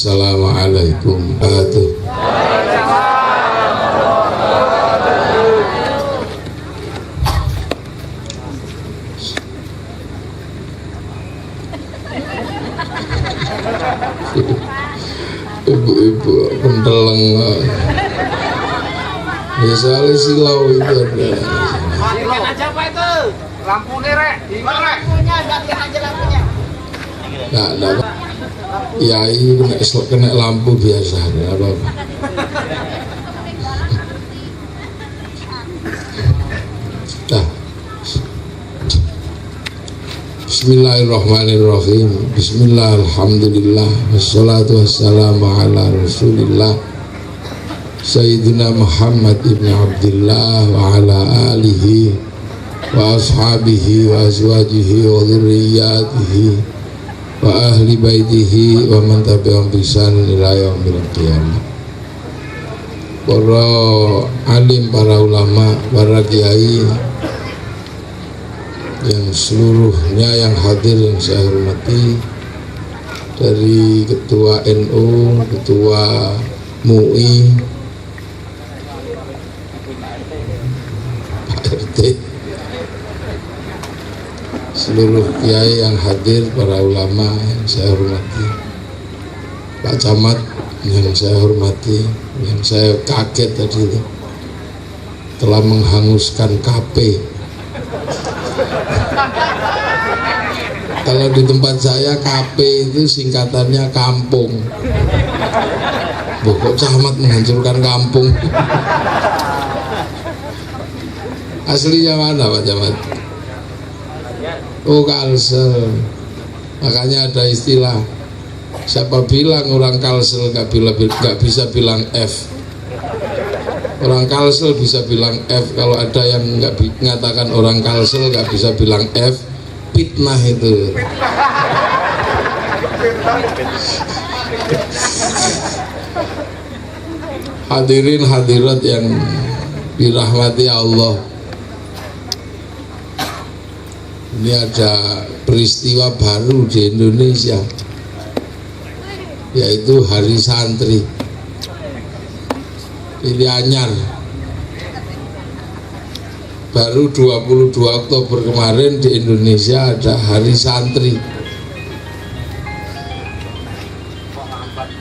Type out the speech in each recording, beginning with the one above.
Assalamualaikum warahmatullahi wabarakatuh. Ibu-ibu pendeleng misalnya silau itu ada matikan aja apa itu lampu nih rek lampunya ganti aja lampunya nggak Yai kena lampu biasa nggak apa-apa. Nah, Bismillahirrahmanirrahim. Bismillah, alhamdulillah, wassalatu wassalamu ala rasulillah Sayyidina Muhammad ibn Abdullah wa ala alihi wa ashabihi wa azwajihi wa dhurriyyatihi wa ahli baitihi wa man tabi'ahum bi ihsan ila yaumil qiyamah. Para alim, para ulama, para kiai yang seluruhnya yang hadir yang saya hormati, dari Ketua NU, Ketua MUI, Pak RT, seluruh kiai yang hadir, para ulama yang saya hormati, Pak Camat yang saya hormati, yang saya kaget tadi itu telah menghanguskan KP. Kalau di tempat saya KP itu singkatannya kampung. Kok camat menghancurkan kampung? Aslinya mana Pak Camat? Oh, Kalsel. Makanya ada istilah, siapa bilang orang Kalsel gak bisa bilang F. Orang Kalsel bisa bilang F. Kalau ada yang nggak mengatakan orang Kalsel nggak bisa bilang F, fitnah itu. Hadirin hadirat yang dirahmati Allah, ini ada peristiwa baru di Indonesia, yaitu Hari Santri. Ini anyar, baru 22 Oktober kemarin di Indonesia ada Hari Santri.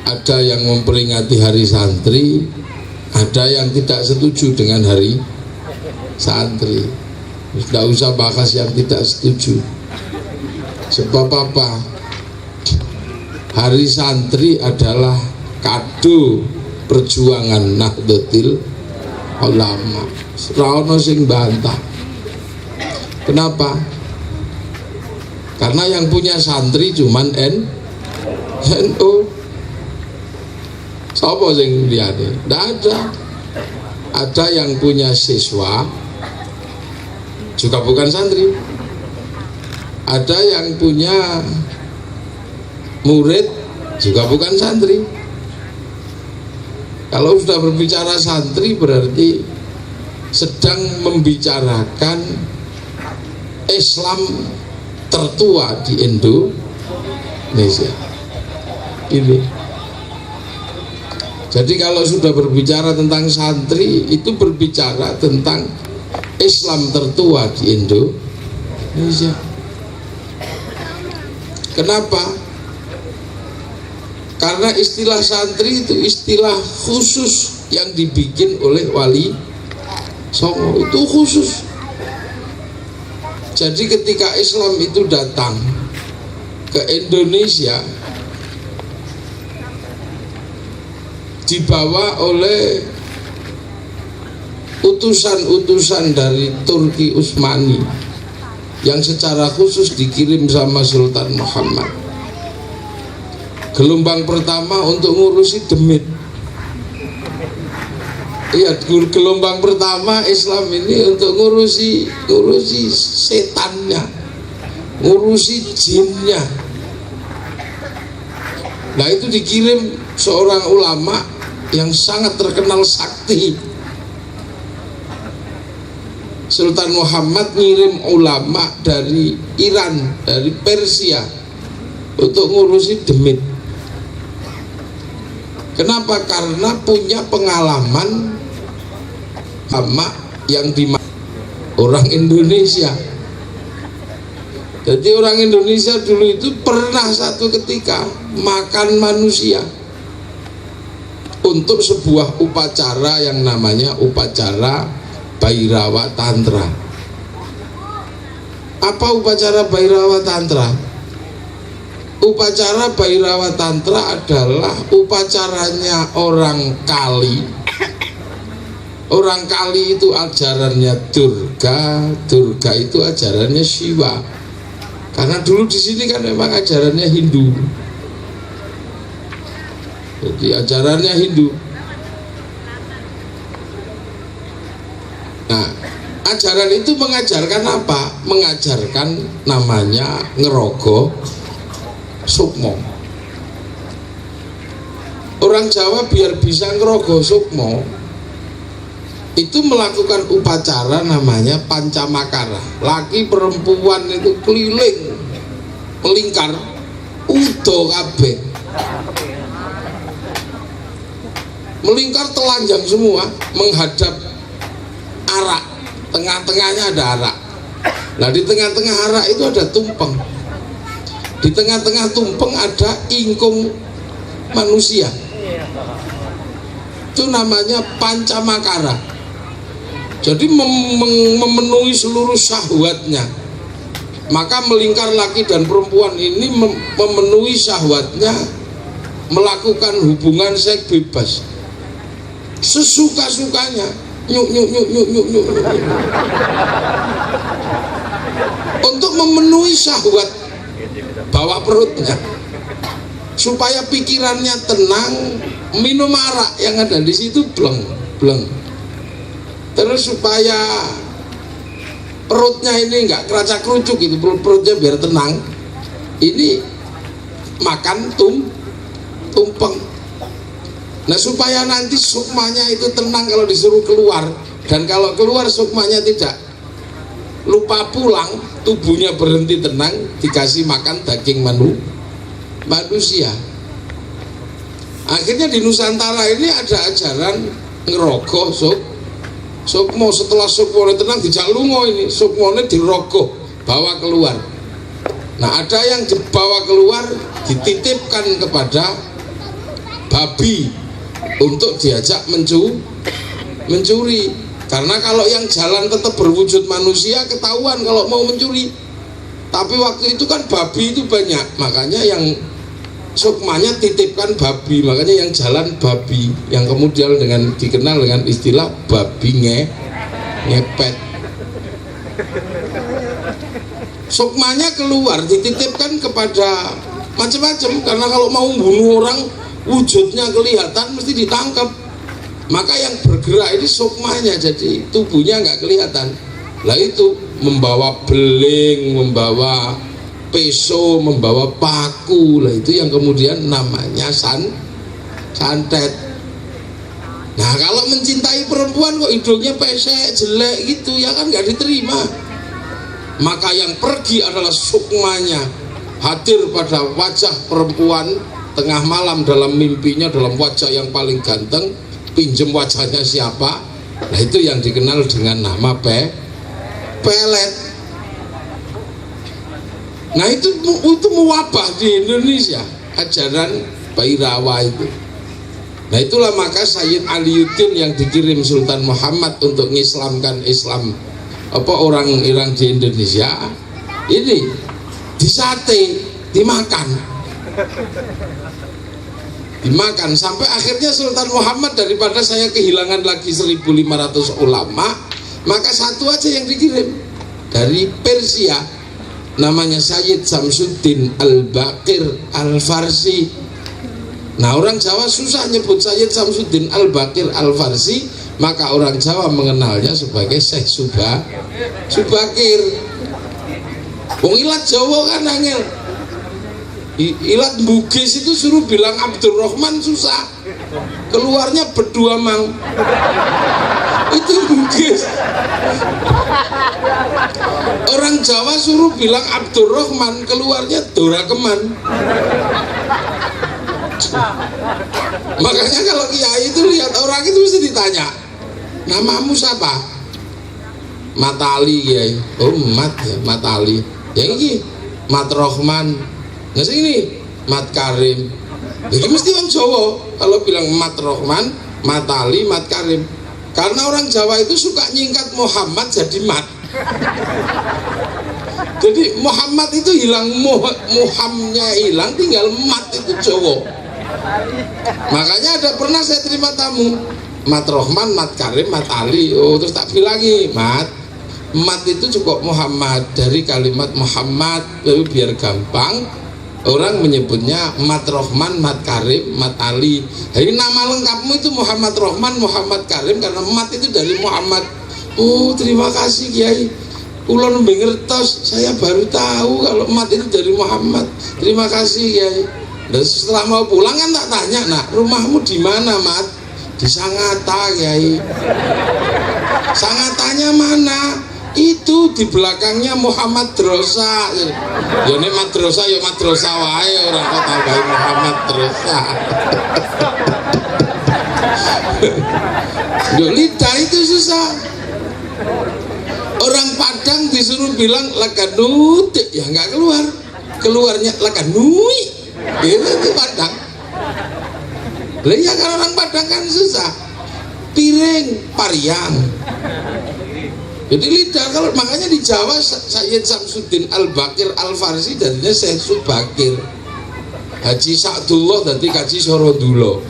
Ada yang memperingati Hari Santri, ada yang tidak setuju dengan Hari Santri. Tidak usah bahas yang tidak setuju. Sebab apa? Hari Santri adalah kado perjuangan Nahdlatul Ulama. Raono sing bantah. Kenapa? Karena yang punya santri cuman NU. Siapa sing liyane? Tidak ada. Ada yang punya siswa juga bukan santri. Ada yang punya murid juga bukan santri. Kalau sudah berbicara santri berarti sedang membicarakan Islam tertua di Indonesia ini. Jadi kalau sudah berbicara tentang santri, itu berbicara tentang Islam tertua di Indonesia. Kenapa? Karena istilah santri itu istilah khusus yang dibikin oleh Wali Songo, itu khusus. Jadi ketika Islam itu datang ke Indonesia, dibawa oleh utusan-utusan dari Turki Utsmani yang secara khusus dikirim sama Sultan Muhammad. Gelombang pertama untuk ngurusi demit. Iya, gelombang pertama Islam ini untuk ngurusi setannya, ngurusi jinnya. Nah, itu dikirim seorang ulama yang sangat terkenal sakti. Sultan Muhammad ngirim ulama dari Iran, dari Persia untuk ngurusi demit. Kenapa? Karena punya pengalaman sama yang di orang Indonesia. Jadi orang Indonesia dulu itu pernah satu ketika makan manusia untuk sebuah upacara yang namanya upacara Bhairawa Tantra. Apa upacara Bhairawa Tantra? Upacara Bhairawa Tantra adalah upacaranya orang Kali. Orang Kali itu ajarannya Durga, Durga itu ajarannya Shiva. Karena dulu di sini kan memang ajarannya Hindu. Jadi ajarannya Hindu. Nah, ajaran itu mengajarkan apa? Mengajarkan namanya ngerogoh sukmo. Orang Jawa biar bisa ngerogoh sukmo itu melakukan upacara namanya pancamakara. Laki perempuan itu keliling melingkar udo kabeh, melingkar telanjang semua menghadap arak. Tengah-tengahnya ada arak. Nah di tengah-tengah arak itu ada tumpeng. Di tengah-tengah tumpeng ada ingkung manusia. Itu namanya pancamakara. Jadi memenuhi seluruh syahwatnya. Maka melingkar laki dan perempuan ini memenuhi syahwatnya, melakukan hubungan seks bebas sesuka-sukanya. Nyuk. Untuk memenuhi syahwat bawah perutnya, supaya pikirannya tenang, minum arak yang ada di situ bleng. Terus supaya perutnya ini enggak keracak kerucuk gitu, perutnya biar tenang, ini makan tumpeng. Nah supaya nanti sukmanya itu tenang kalau disuruh keluar, dan kalau keluar sukmanya tidak lupa pulang, tubuhnya berhenti tenang, dikasih makan daging manusia. Akhirnya di Nusantara ini ada ajaran ngerogoh sukmo. Setelah sukmone tenang dijak lungo, ini sukmone dirogoh, bawa keluar. Nah ada yang dibawa keluar dititipkan kepada babi untuk diajak mencuri. Karena kalau yang jalan tetap berwujud manusia ketahuan kalau mau mencuri. Tapi waktu itu kan babi itu banyak, makanya yang sukmanya titipkan babi, makanya yang jalan babi, yang kemudian dikenal dengan istilah babi ngepet. Sukmanya keluar dititipkan kepada macam-macam, karena kalau mau bunuh orang wujudnya kelihatan mesti ditangkap. Maka yang bergerak ini sukmanya, jadi tubuhnya nggak kelihatan. Lah itu membawa beling, membawa peso, membawa paku, lah itu yang kemudian namanya santet. Nah kalau mencintai perempuan kok hidungnya pesek, jelek gitu, ya kan nggak diterima. Maka yang pergi adalah sukmanya, hadir pada wajah perempuan tengah malam dalam mimpinya, dalam wajah yang paling ganteng, pinjem wajahnya siapa. Nah itu yang dikenal dengan nama pelet. Nah itu mewabah di Indonesia ajaran Bhairawa itu. Nah itulah maka Sayyid Aliuddin yang dikirim Sultan Muhammad untuk mengislamkan Islam orang Iran di Indonesia ini disate, dimakan sampai akhirnya Sultan Muhammad, daripada saya kehilangan lagi 1.500 ulama, maka satu aja yang dikirim dari Persia, namanya Sayyid Samsuddin Al-Baqir Al-Farsi. Nah orang Jawa susah nyebut Sayyid Samsuddin Al-Baqir Al-Farsi, maka orang Jawa mengenalnya sebagai Syekh Subakir. Wong ilat Jawa kan angel, ilat Bugis itu suruh bilang Abdurrahman susah, keluarnya berdua mang. Itu Bugis. Orang Jawa suruh bilang Abdurrahman, keluarnya Dorakeman. Makanya kalau kiai itu lihat orang itu mesti ditanya, namamu siapa? Matali kiai. Oh Mat ya, Matali. Yang ini Mat Rohman. Nah sini Mat Karim. Jadi mesti orang Jawa kalau bilang Mat Rohman, Matali, Mat Karim. Karena orang Jawa itu suka nyingkat Muhammad jadi Mat. Jadi Muhammad itu hilang, Muhammadnya hilang, tinggal Mat itu Jawa. Makanya ada pernah saya terima tamu Mat Rohman, Mat Karim, Mat Ali. Oh terus tak bilangi Mat itu cukup Muhammad, dari kalimat Muhammad, lalu biar gampang orang menyebutnya Mat Rohman, Mat Karim, Mat Ali. Jadi nama lengkapmu itu Muhammad Rohman, Muhammad Karim, karena Mat itu dari Muhammad. Oh terima kasih Kiai, ulun ngertos, saya baru tahu kalau Mat itu dari Muhammad. Terima kasih Kiai. Dan setelah mau pulang kan tak tanya, nak rumahmu di mana Mat? Di Sangatta Kiai. Sangattanya mana? Itu di belakangnya Muhammad Drosa. Ya nek madrasah ya madrasah wae, ora kok tambahi Muhammad Drosa. Lidah itu susah. Orang Padang disuruh bilang laganut, ya nggak keluar. Keluarnya laganui. Itu Padang. Lah ya kalau orang Padang kan susah. Piring, pariang. Jadi lidah, kalau makanya di Jawa Sayyid Samsuddin Al-Bakir Al-Farsi darinya Syekh Subakir, Haji Sa'dullah dari Kaji Sorodullah.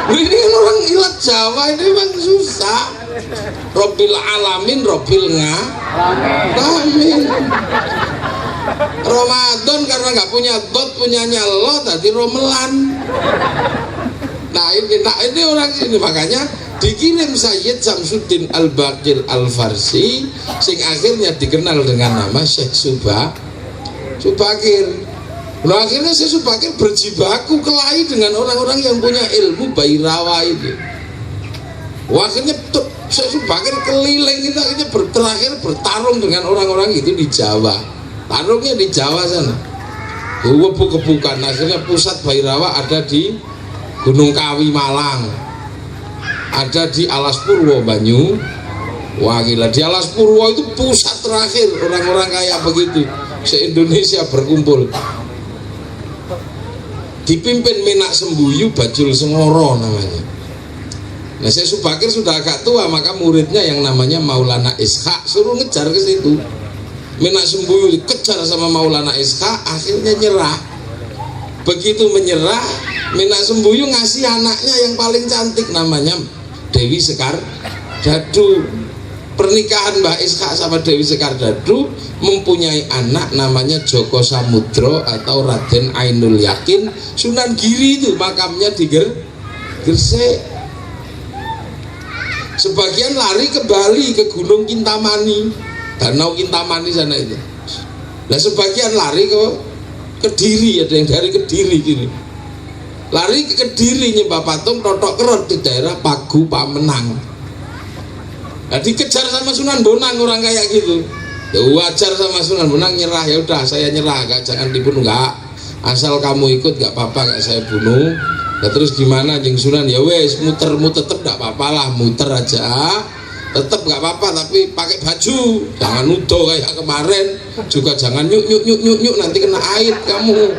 Ini kan orang ilat Jawa ini memang susah. Robbil alamin, Robbil ngalamin. Ramadan karena nggak punya dot, punyanya lo tadi Romelan. Nah ini orang sini makanya dikirim Sayyid Samsuddin Al-Bakir Al-Farsi sing akhirnya dikenal dengan nama Syekh Subakir. Nah akhirnya Syekh Subakir berjibaku kelahi dengan orang-orang yang punya ilmu Bairawa itu. Wah, akhirnya Syekh Subakir keliling itu, akhirnya terakhir bertarung dengan orang-orang itu di Jawa. Tarungnya di Jawa sana. Webuk-webukan, akhirnya pusat Bairawa ada di Gunung Kawi Malang, ada di Alas Purwo Banyu. Wah gila, di Alas Purwo itu pusat terakhir orang-orang kayak begitu se-Indonesia berkumpul. Dipimpin Menak Sembuyu Bajul Sengoro namanya. Nah Syekh Subakir sudah agak tua, maka muridnya yang namanya Maulana Ishaq suruh ngejar ke situ. Menak Sembuyu dikejar sama Maulana Ishaq, akhirnya nyerah. Begitu menyerah, Menak Sembuyu ngasih anaknya yang paling cantik namanya Dewi Sekar Dadu. Pernikahan Mbah Ishaq sama Dewi Sekar Dadu mempunyai anak namanya Joko Samudro atau Raden Ainul Yakin. Sunan Giri itu makamnya di Gresik. Sebagian lari ke Bali, ke Gunung Kintamani, Danau Kintamani sana itu. Nah sebagian lari ke Kediri, ada yang dari Kediri gini. Lari ke Kediri nyembah patung Totok Kerot di daerah Pagu Pamenang. Nah dikejar sama Sunan Bonang orang kayak gitu. Ya wajar sama Sunan Bonang nyerah, ya udah saya nyerah, gak, jangan dibunuh, enggak. Asal kamu ikut gak apa-apa, gak saya bunuh. Nah terus gimana Jeng Sunan? Ya wes muter-muter tetep gak apa-apa lah, muter aja. Tetep gak apa-apa tapi pakai baju, jangan nudo kayak kemarin, juga jangan nyuk nanti kena air kamu.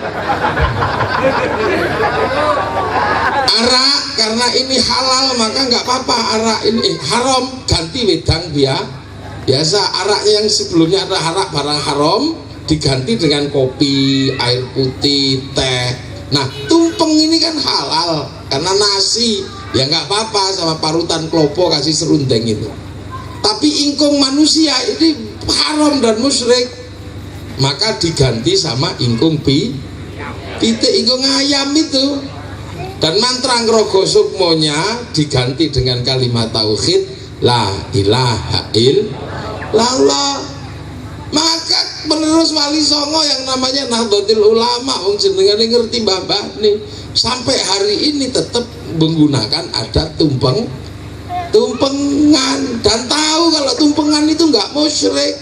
Arak karena ini halal maka nggak apa-apa, arak ini haram ganti wedang biasa. Araknya yang sebelumnya ada arak barang haram diganti dengan kopi, air putih, teh. Nah tumpeng ini kan halal karena nasi, ya nggak apa-apa sama parutan klopo kasih serundeng itu. Tapi ingkung manusia ini haram dan musyrik, maka diganti sama ingkung pitik, ingkung ayam itu. Dan mantra Ngrogo Sukmonya diganti dengan kalimat tauhid la ilaha illallah. Maka penerus Wali Songo yang namanya Nahdlatul Ulama, wong jenengane ngerti mbah-mbah nih, sampai hari ini tetap menggunakan ada tumpengan dan tahu kalau tumpengan itu nggak musyrik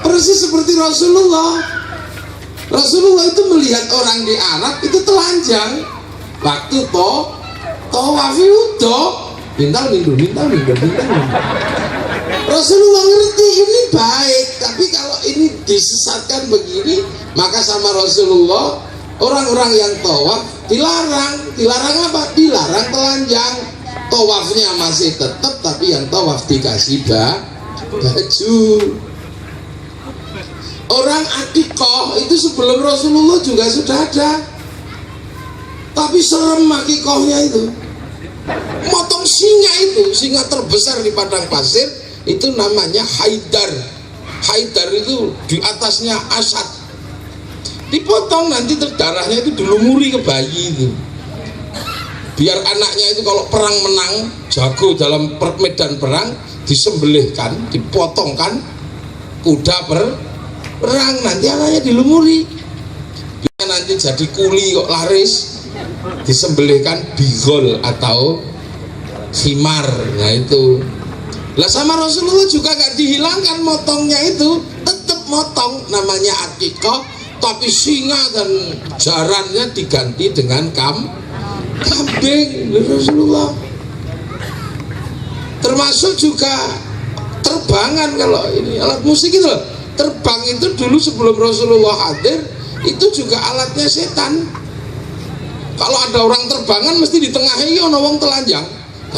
persis seperti Rasulullah. Rasulullah itu melihat orang di Arab itu telanjang waktu tawaf itu mintal mindur. Rasulullah ngerti ini baik, tapi kalau ini disesatkan begini, maka sama Rasulullah orang-orang yang tawaf dilarang apa? Dilarang telanjang. Tawafnya masih tetap, tapi yang tawaf dikasih baju. Orang akikoh itu sebelum Rasulullah juga sudah ada, tapi serem akikohnya itu. Motong singa terbesar di padang pasir itu namanya Haidar. Haidar itu di atasnya Asad. Dipotong nanti darahnya itu dilumuri ke bayi itu. Biar anaknya itu kalau perang menang, jago dalam medan perang, disembelihkan, dipotongkan kuda perang, nanti anaknya dilumuri. Biar nanti jadi kuli kok laris, disembelihkan bigol atau khimar. Nah itu. Lah sama Rasulullah juga gak dihilangkan motongnya itu, tetap motong, namanya akikah, tapi singa dan jarannya diganti dengan kambing. Rasulullah. Termasuk juga terbangan, kalau ini alat musik itu loh. Terbang itu dulu sebelum Rasulullah hadir itu juga alatnya setan. Kalau ada orang terbangan mesti di tengahnya ono wong telanjang.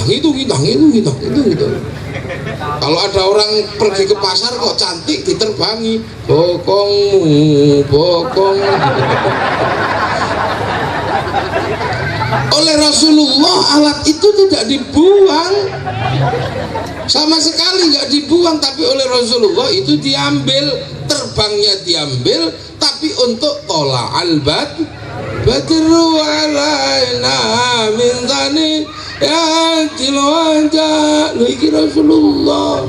Itu. Kalau ada orang pergi ke pasar kok cantik diterbangi, bokong. Oleh Rasulullah alat itu tidak dibuang, sama sekali nggak dibuang, tapi oleh Rasulullah itu diambil, terbangnya diambil, tapi untuk tola badru alaina min zani ya tilwanja lagi Rasulullah.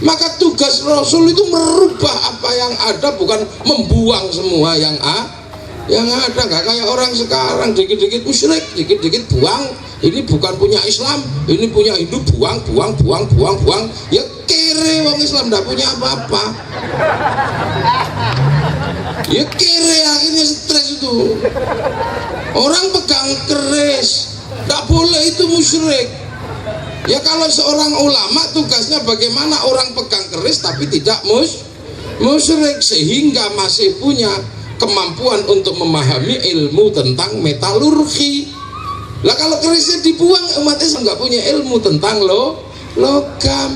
Maka tugas Rasul itu merubah apa yang ada, bukan membuang semua yang ada. Gak kayak orang sekarang dikit-dikit musyrik, dikit-dikit buang. Ini bukan punya Islam, ini punya Hindu, buang. Ya kere wong Islam ndak punya apa-apa. Ya kere, akhirnya stres itu. Orang pegang keris, ndak boleh, itu musyrik. Ya kalau seorang ulama tugasnya bagaimana orang pegang keris tapi tidak musyrik, sehingga masih punya kemampuan untuk memahami ilmu tentang metalurgi. Lah kalau kerisnya dibuang, umat Islam nggak punya ilmu tentang logam.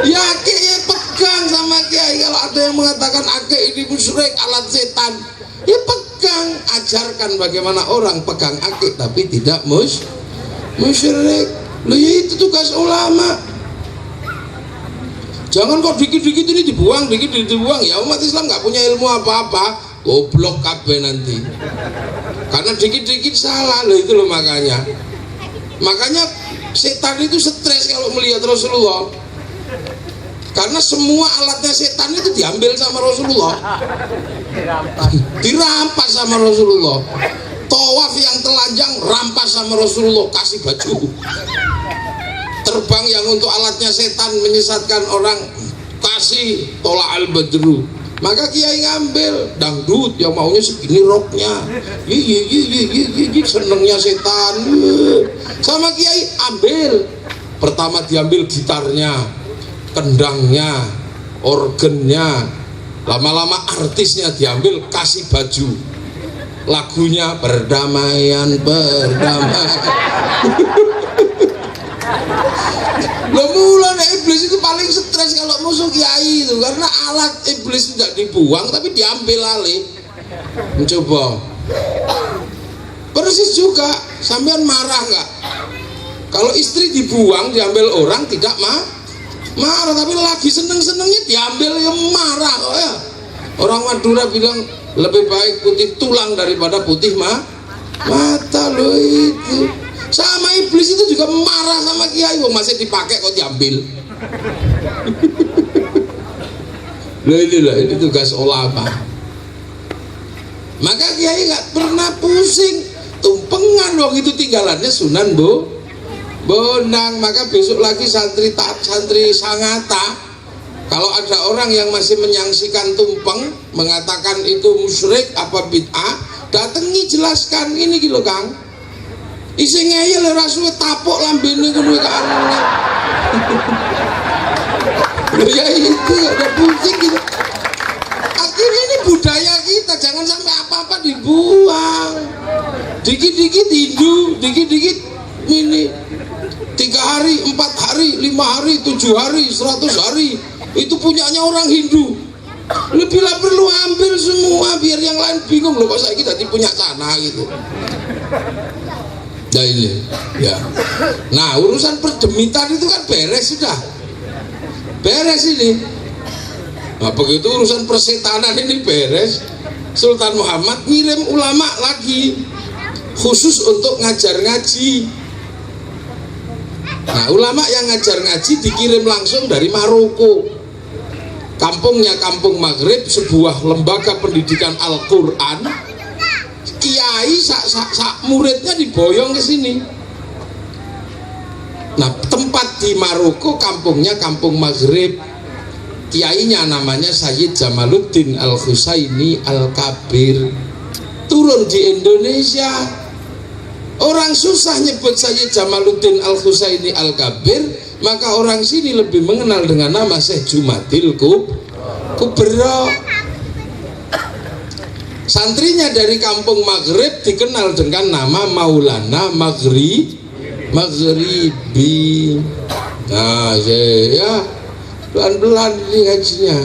Ya ake ya pegang sama kiai. Kalau ada yang mengatakan ake ini musyrik, alat setan, ya pegang, ajarkan bagaimana orang pegang ake tapi tidak musyrik. Loh ya itu tugas ulama. Jangan kok dikit-dikit ini dibuang, dikit-dikit dibuang. Ya umat Islam nggak punya ilmu apa-apa, goblok kabeh nanti. Karena dikit-dikit salah loh, itu loh makanya setan itu stres kalau melihat Rasulullah. Karena semua alatnya setan itu diambil sama Rasulullah, dirampas sama Rasulullah. Tawaf yang telanjang rampas sama Rasulullah, kasih baju. Terbang yang untuk alatnya setan menyesatkan orang, kasih tola al-badru. Maka kiai ngambil dangdut yang maunya segini roknya, senengnya setan. Sama kiai ambil, pertama diambil gitarnya, kendangnya, organnya, lama-lama artisnya diambil, kasih baju, lagunya perdamaian. Loh mulai iblis itu paling stres kalau musuh kiai itu, karena alat iblis tidak dibuang tapi diambil alih. Mencoba persis juga, sampean marah nggak kalau istri dibuang, diambil orang tidak marah, tapi lagi seneng-senengnya diambil yang marah. Oh ya, orang Madura bilang lebih baik putih tulang daripada putih mata. Loh itu sama iblis itu juga marah sama kiai, wong masih dipakai kok diambil. Loh ini tugas ulama. Maka kiai nggak pernah pusing, tumpengan wong itu tinggalannya Sunan Bonang. Maka besok lagi santri Sangata Kalau ada orang yang masih menyangsikan tumpeng, mengatakan itu musyrik apa bid'ah, datangi jelaskan ini gitu Kang. Isi ngeyel ora suwe tapuk lambene ngono kan. Ya itu ada pusing gitu. Akhirnya ini budaya kita, jangan sampai apa-apa dibuang. Dikit-dikit Hindu, dikit-dikit ini 3 hari, 4 hari, 5 hari, 7 hari, 100 hari itu punyanya orang Hindu. Bila perlu ambil semua biar yang lain bingung loh, kok saya kita punya tanah gitu. Nah ini ya. Nah urusan perdemitan itu kan beres sudah. Beres ini. Nah begitu urusan persetanan ini beres, Sultan Muhammad ngirim ulama lagi khusus untuk ngajar ngaji. Nah ulama yang ngajar ngaji dikirim langsung dari Maroko. Kampungnya kampung Maghrib, sebuah lembaga pendidikan Al-Quran. Kiai sak muridnya diboyong ke sini. Nah tempat di Maroko kampungnya kampung Maghrib. Kiainya namanya Sayyid Jamaluddin Al-Husaini Al-Kabir. Turun di Indonesia. Orang susah nyebut Sayyid Jamaluddin Al-Husaini Al-Kabir, maka orang sini lebih mengenal dengan nama Syekh Jumadil Kubro. Santrinya dari kampung Maghrib dikenal dengan nama Maulana Maghribi. Nah ya pelan-pelan ini ngajinya,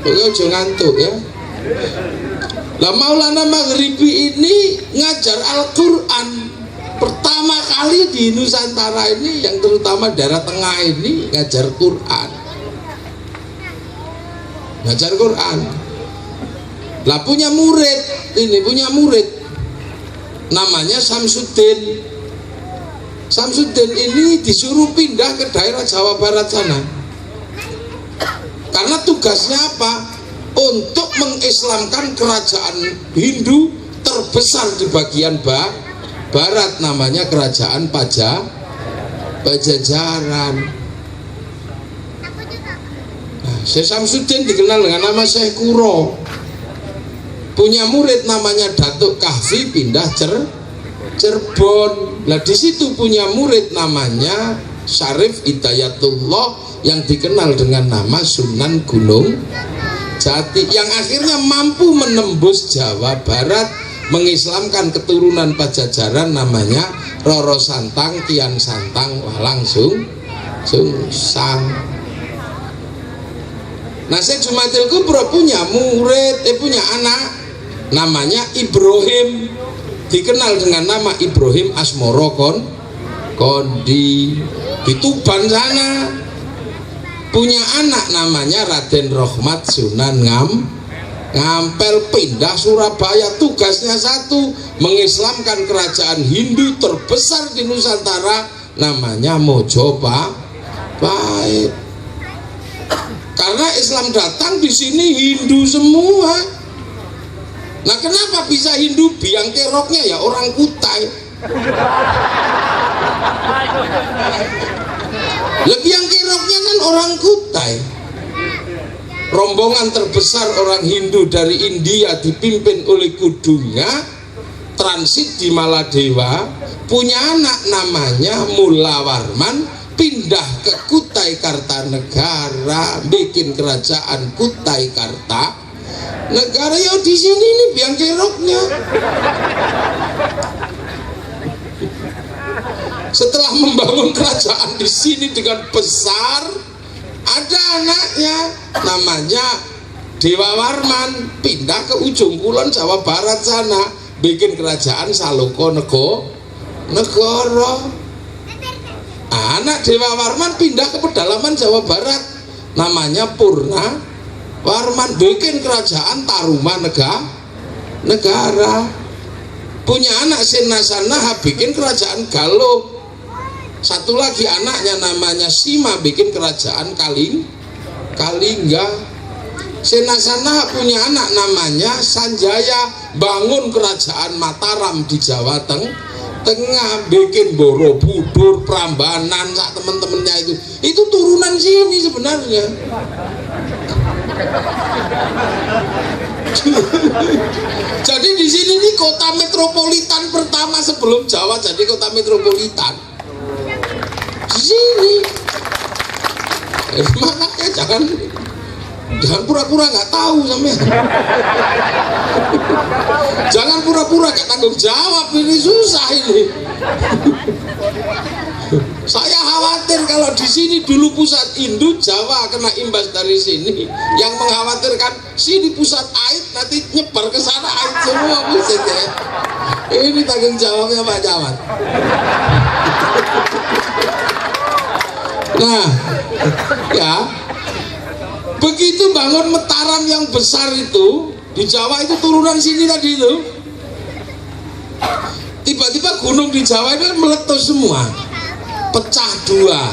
pokoknya jangan ngantuk ya. Lah Maulana Maghribi ini ngajar Al-Quran pertama kali di Nusantara ini, yang terutama daerah tengah ini ngajar Quran. Ngajar Quran. Lah punya murid, ini punya murid namanya Samsuddin. Samsuddin ini disuruh pindah ke daerah Jawa Barat sana. Karena tugasnya apa? Untuk mengislamkan kerajaan Hindu terbesar di bagian barat, namanya kerajaan Pajajaran. Nah, Syekh Samsuddin dikenal dengan nama Syekh Kuro. Punya murid namanya Datuk Kahfi, pindah Cirebon. Nah di situ punya murid namanya Syarif Hidayatullah yang dikenal dengan nama Sunan Gunung Jati, yang akhirnya mampu menembus Jawa Barat, mengislamkan keturunan Pajajaran namanya Roro Santang, Kian Santang, Walang Sungsang. Nah Syekh Jumadil Kubro punya murid, punya anak namanya Ibrahim, dikenal dengan nama Ibrahim Asmoro Kondi. Di Tuban sana punya anak namanya Raden Rohmat Sunan Ngampel, pindah Surabaya, tugasnya satu, mengislamkan kerajaan Hindu terbesar di Nusantara namanya Mojopahit. Karena Islam datang di sini Hindu semua. Nah kenapa bisa Hindu? Biang keroknya ya orang Kutai. Lebih yang keroknya kan orang Kutai. Rombongan terbesar orang Hindu dari India dipimpin oleh Kudunya transit di Maladewa, punya anak namanya Mula Warman, pindah ke Kutai Kartanegara, bikin kerajaan Kutai Karta Negara. Ya di sini nih biang keroknya. Setelah membangun kerajaan di sini dengan besar, ada anaknya namanya Dewa Warman, pindah ke ujung kulon Jawa Barat sana, bikin kerajaan Saloko Negoro. Anak Dewa Warman pindah ke pedalaman Jawa Barat, namanya Purna Warman, bikin kerajaan Taruma Negara. Punya anak Sinasana, bikin kerajaan Galuh. Satu lagi anaknya namanya Sima, bikin kerajaan Kalingga. Sinasana punya anak namanya Sanjaya, bangun kerajaan Mataram di Jawa Tengah, bikin Borobudur, Prambanan, teman-temannya itu turunan sini sebenarnya. Jadi di sini nih kota metropolitan pertama sebelum Jawa jadi kota metropolitan. Di sini. Makanya jangan pura-pura nggak tahu sampean. Jangan pura-pura nggak tanggung jawab, ini susah ini. Saya khawatir kalau di sini dulu pusat Indo, Jawa kena imbas dari sini. Yang mengkhawatirkan sini pusat AID nanti nyebar ke sana AID semua pusat ya. Ini tanggung jawabnya Pak Camat. Nah, ya begitu bangun Mataram yang besar itu di Jawa itu turunan sini tadi itu. Tiba-tiba gunung di Jawa itu kan meletus semua. Pecah dua,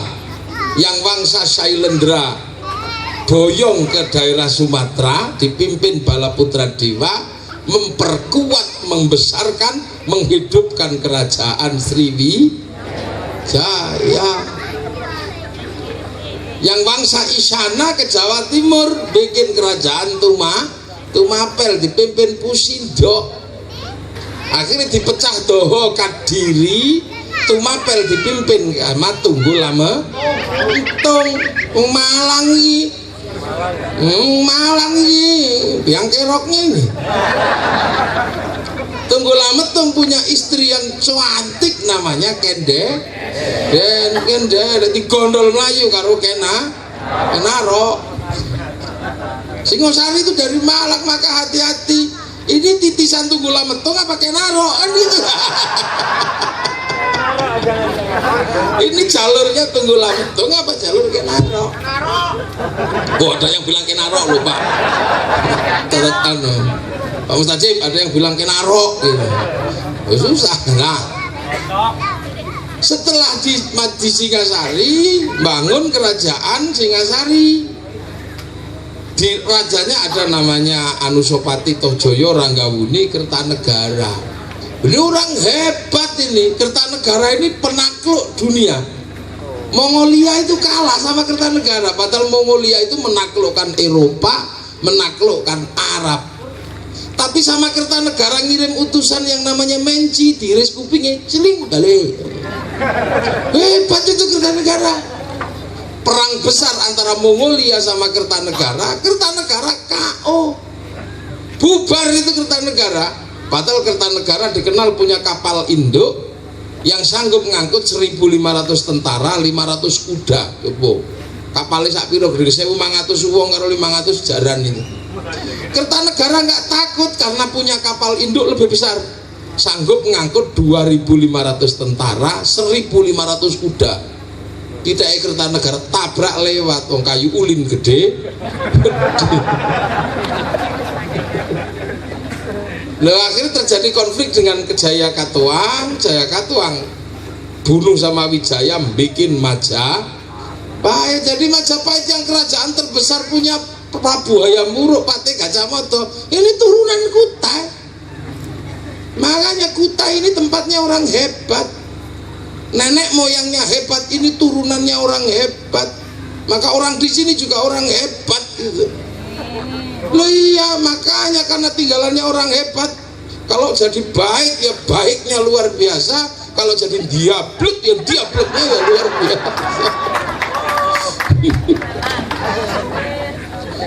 yang Wangsa Sailendra boyong ke daerah Sumatera dipimpin Balaputra Dewa, memperkuat, membesarkan, menghidupkan kerajaan Sriwijaya. Yang Wangsa Isyana ke Jawa Timur bikin kerajaan Tumapel dipimpin Pusindo. Akhirnya dipecah Doho Kadiri, Tumapel dipimpin Matunggul Lame Untung Malangi yang keroknya ini. Tunggul Lametung punya istri yang cantik namanya Kende di gondol Melayu karo Kenaro. Singosari itu dari Malang, maka hati-hati. Ini titisan Tunggul Lametung apa Kenaro? Gitu. Ini jalurnya Tunggul Lametung apa jalur Kenaro? Oh, ada yang bilang Kenaro loh Pak. Pak Mustajib ada yang bilang Kenaro gitu. Oh, susah. Nah, setelah di Singasari bangun kerajaan Singasari. Di rajanya ada namanya Anusapati Tojoyo Ranggawuni Kertanegara. Ini orang hebat ini. Kertanegara ini penakluk dunia. Mongolia itu kalah sama Kertanegara, padahal Mongolia itu menaklukkan Eropa, menaklukkan Arab. Tapi sama Kertanegara ngirim utusan yang namanya Menci, diiris kupingnya, seling balik. Hebat itu Kertanegara. Perang besar antara Mongolia sama Kertanegara, Kertanegara KO. Bubar itu Kertanegara. Padahal Kertanegara dikenal punya kapal induk yang sanggup ngangkut 1.500 tentara, 500 kuda. Kapalnya sak piro gede 1.500 wong karo 500 jaran itu. Kertanegara nggak takut karena punya kapal induk lebih besar. Sanggup ngangkut 2.500 tentara, 1.500 kuda. Tidak Kertanegara tabrak lewat wong kayu ulin gede. Lalu akhirnya terjadi konflik dengan Jaya Katuang bunuh sama Wijaya bikin Majapahit. Jadi Majapahit yang kerajaan terbesar punya Prabu Hayam Wuruk, Patih Gajah Mada. Ini turunan Kutai. Makanya Kutai ini tempatnya orang hebat. Nenek moyangnya hebat, ini turunannya orang hebat. Maka orang di sini juga orang hebat gitu. Loh iya, makanya karena tinggalannya orang hebat. Kalau jadi baik ya baiknya luar biasa. Kalau jadi diablut ya diablutnya ya luar biasa.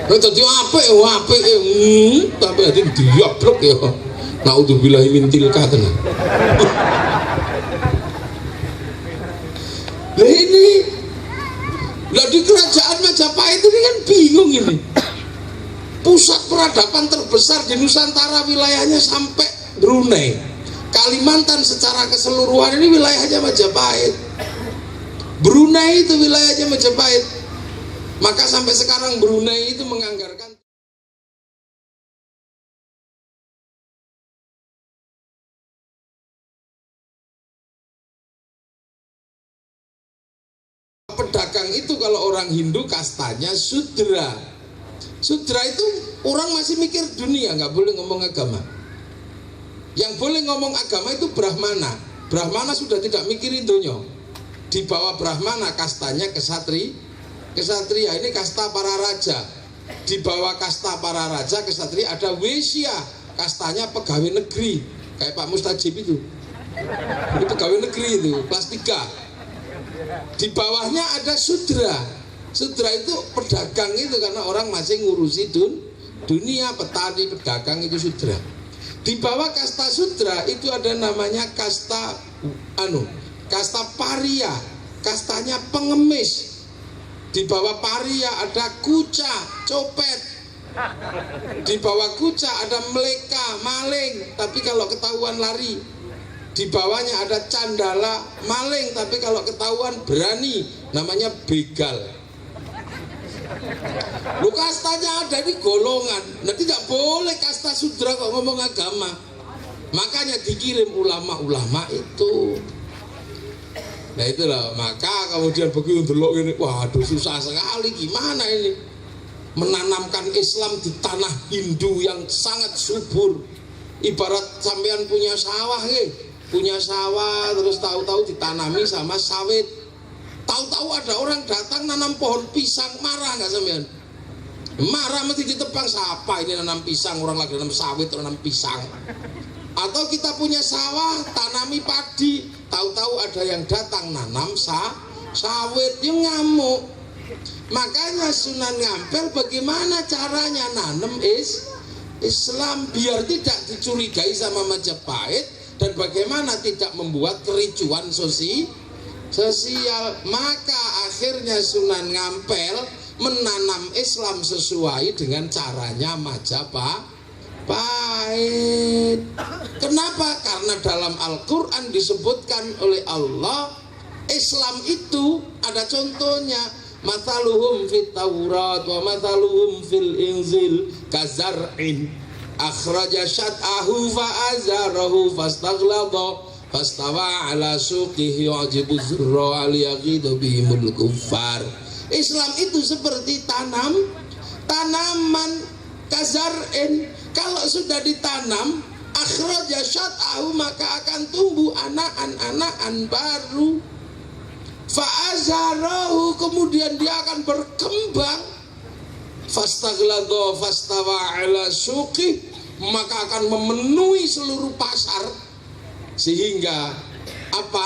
Jadi apik tapi ada diabluk ya. Naudzubillahi min tilka tenan. Nah ini, di kerajaan Majapahit ini kan bingung ini. Pusat peradaban terbesar di Nusantara wilayahnya sampai Brunei. Kalimantan secara keseluruhan ini wilayahnya Majapahit. Brunei itu wilayahnya Majapahit. Maka sampai sekarang Brunei itu menganggarkan pedagang itu kalau orang Hindu kastanya Sudra. Sudra itu orang masih mikir dunia, nggak boleh ngomong agama. Yang boleh ngomong agama itu Brahmana. Brahmana sudah tidak mikirin dunia. Di bawah Brahmana kastanya Kesatria. Ini kasta para raja. Di bawah kasta para raja kesatria ada Wesya, kastanya pegawai negeri, kayak Pak Mustajib itu. Ini pegawai negeri itu, kelas 3. Di bawahnya ada Sudra. Sudra itu pedagang itu, karena orang masih ngurusi dunia, petani, pedagang itu Sudra. Di bawah kasta Sudra itu ada namanya kasta Paria, kastanya pengemis. Di bawah Paria ada Kuca, copet. Di bawah Kuca ada Meleka, maling, tapi kalau ketahuan lari. Di bawahnya ada Candala, maling, tapi kalau ketahuan berani, namanya begal. Lu kastanya ada di golongan. Nah, tidak boleh kasta Sudra kok ngomong agama. Makanya dikirim ulama-ulama itu. Nah itulah, maka kemudian begitu delok ini, waduh susah sekali, gimana ini menanamkan Islam di tanah Hindu yang sangat subur. Ibarat sampean punya sawah, punya sawah, terus tahu-tahu ditanami sama sawit. Tahu-tahu ada orang datang nanam pohon pisang, marah nggak sampean? Marah, mesti ditebang. Siapa ini nanam pisang, orang lagi nanam sawit, nanam pisang. Atau kita punya sawah, tanami padi, tahu-tahu ada yang datang nanam sawit, yang ngamuk. Makanya Sunan Ngampel bagaimana caranya nanam Islam biar tidak dicurigai sama Majapahit, dan bagaimana tidak membuat kericuan sosial. Maka akhirnya Sunan Ngampel menanam Islam sesuai dengan caranya Majapahit. Kenapa? Karena dalam Al-Quran disebutkan oleh Allah, Islam itu ada contohnya. Mathaluhum fit Taurat wa mathaluhum fil Injil kazar'in akhraja syat'ahu fa'azarahu fastaghlada fastawa ala suqihi yu'jibu zurra liyaghidu bihimul kuffar. Islam itu seperti tanaman kazar'in. Kalau sudah ditanam, akhraja syat'ahu, maka akan tumbuh anak-anak baru. Fa'azarahu, kemudian dia akan berkembang. Fastaghlada fastawa ala suqih, maka akan memenuhi seluruh pasar. Sehingga apa?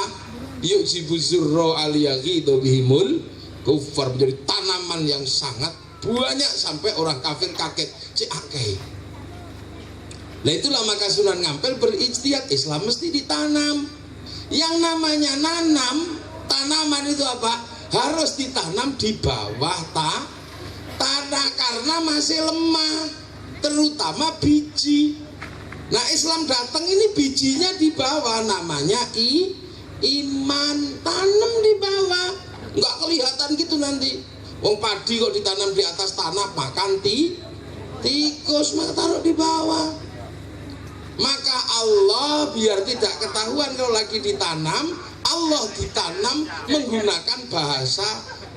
Yu'jibu zurra aliyaghidu bihimul kuffar, menjadi tanaman yang sangat banyak sampai orang kafir kaget. Akeh. Nah itulah maka Sunan Ngampel berijtihad, Islam mesti ditanam. Yang namanya nanam, tanaman itu apa? Harus ditanam di bawah tanah karena masih lemah, terutama biji. Nah Islam datang ini bijinya di bawah, namanya iman, tanam di bawah. Nggak kelihatan gitu nanti. Wong padi kok ditanam di atas tanah, makan tikus, maka taruh di bawah. Maka Allah biar tidak ketahuan kalau lagi ditanam, Allah ditanam menggunakan bahasa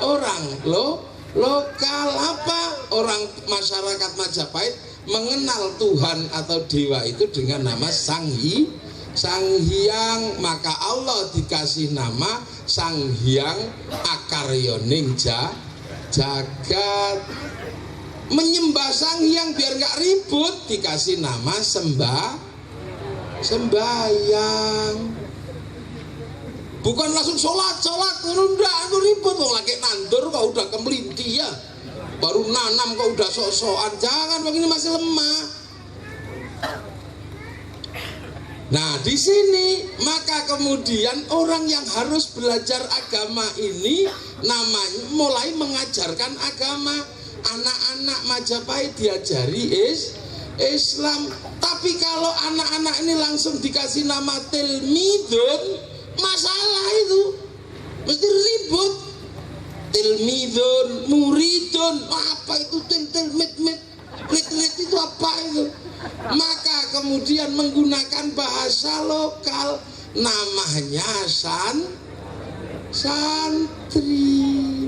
orang lokal. Apa? Orang masyarakat Majapahit mengenal Tuhan atau dewa itu dengan nama Sang Hyang. Maka Allah dikasih nama Sang Hyang Akaryoning Jagat. Menyembah Sang Hyang biar nggak ribut, dikasih nama sembahyang. Bukan langsung sholat enggak, itu ribut. Wong lagi nandur kok udah kemelinti ya, baru nanam kok udah sok-sokan. Jangan, begini masih lemah. Nah di sini maka kemudian orang yang harus belajar agama ini namanya mulai mengajarkan agama. Anak-anak Majapahit diajari Islam. Tapi kalau anak-anak ini langsung dikasih nama tilmidun, masalah itu mesti ribut. Tilmidun, muridun, apa itu tilmid itu apa itu? Maka kemudian menggunakan bahasa lokal, namanya santri.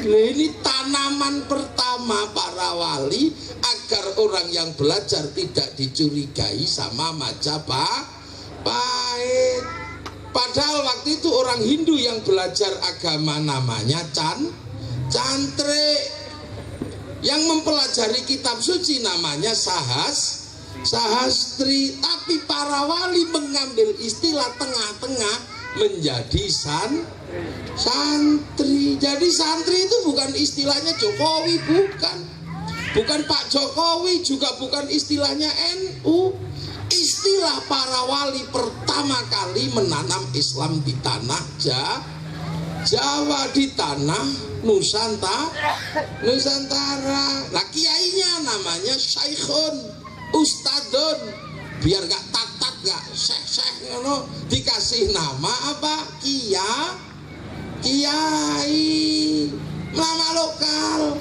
Ini tanaman pertama para wali agar orang yang belajar tidak dicurigai sama Majapahit. Padahal waktu itu orang Hindu yang belajar agama namanya cantrik. Yang mempelajari kitab suci namanya sahastri, tapi para wali mengambil istilah tengah-tengah menjadi santri. Jadi santri itu bukan istilahnya Jokowi, bukan Pak Jokowi, juga bukan istilahnya NU. Istilah para wali pertama kali menanam Islam di tanah Jawa, di tanah Nusantara. Nah, kiainya namanya Syekhun, Ustadun, biar gak tatat, gak syekh dikasih nama apa? Kiai, nama lokal.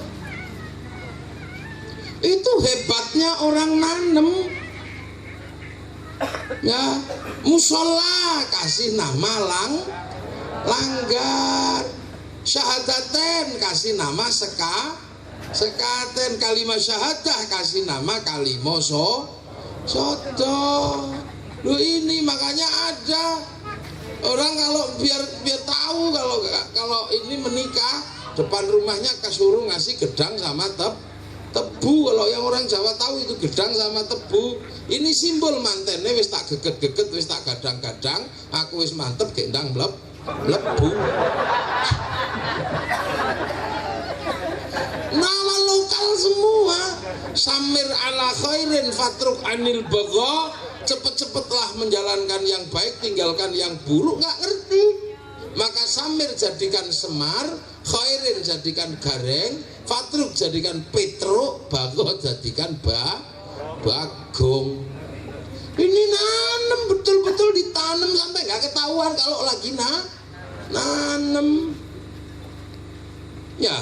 Itu hebatnya orang nanem. Ya, musola kasih nama langgar, syahadaten kasih nama sekaten, kalimat syahadah kasih nama kalimo sodo. Lu ini makanya ada orang kalau biar tahu kalau ini menikah depan rumahnya kasuruh ngasih gedang sama tebu. Kalau yang orang Jawa tahu itu gedang sama tebu. Ini simbol mantene wis tak geget-geget, wis tak gadang-gadang, aku wis mantep gendang mlebu. Nama lokal semua. Samir ala khairin fatruk anil bagha, cepet-cepetlah menjalankan yang baik, tinggalkan yang buruk. Nggak ngerti. Maka samir jadikan semar, khairin jadikan gareng, fatruk jadikan petruk, bagho jadikan bagong. Ini nanem, betul-betul ditanam sampai nggak ketahuan kalau lagi nanem. Ya,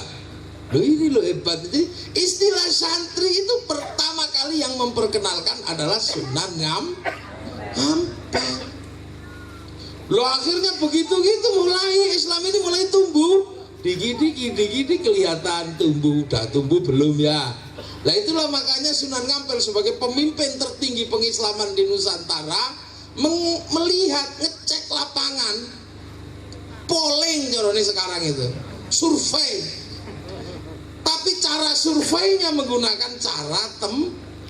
ini lo hebat. Jadi istilah santri itu pertama kali yang memperkenalkan adalah Sunan Ngampel. Lo akhirnya begitu mulai Islam ini mulai tumbuh. Dikit kelihatan tumbuh, udah tumbuh belum ya? Nah itulah makanya Sunan Ngampel sebagai pemimpin tertinggi pengislaman di Nusantara melihat, ngecek lapangan, polling jorone sekarang itu, survei. Tapi cara surveinya menggunakan cara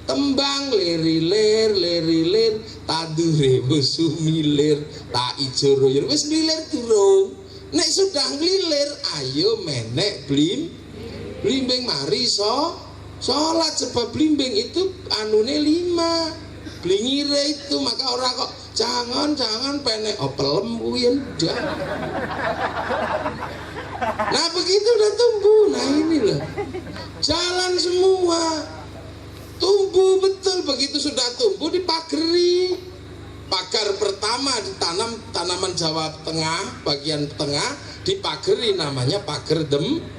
tembang, lerilir, tadure sumilir, ta ijo royer, wis lilir durung. Nek sudah ngelilir, ayo menek blimbing mari sholat. Sebab blimbing itu anune 5, blingire itu. Maka orang kok jangan penek opelem kuwi ndak. Nah begitu udah tumbuh. Nah ini loh, jalan semua tumbuh betul. Begitu sudah tumbuh dipageri. Pagar pertama ditanam tanaman Jawa Tengah, bagian tengah dipageri, namanya pagar Demak.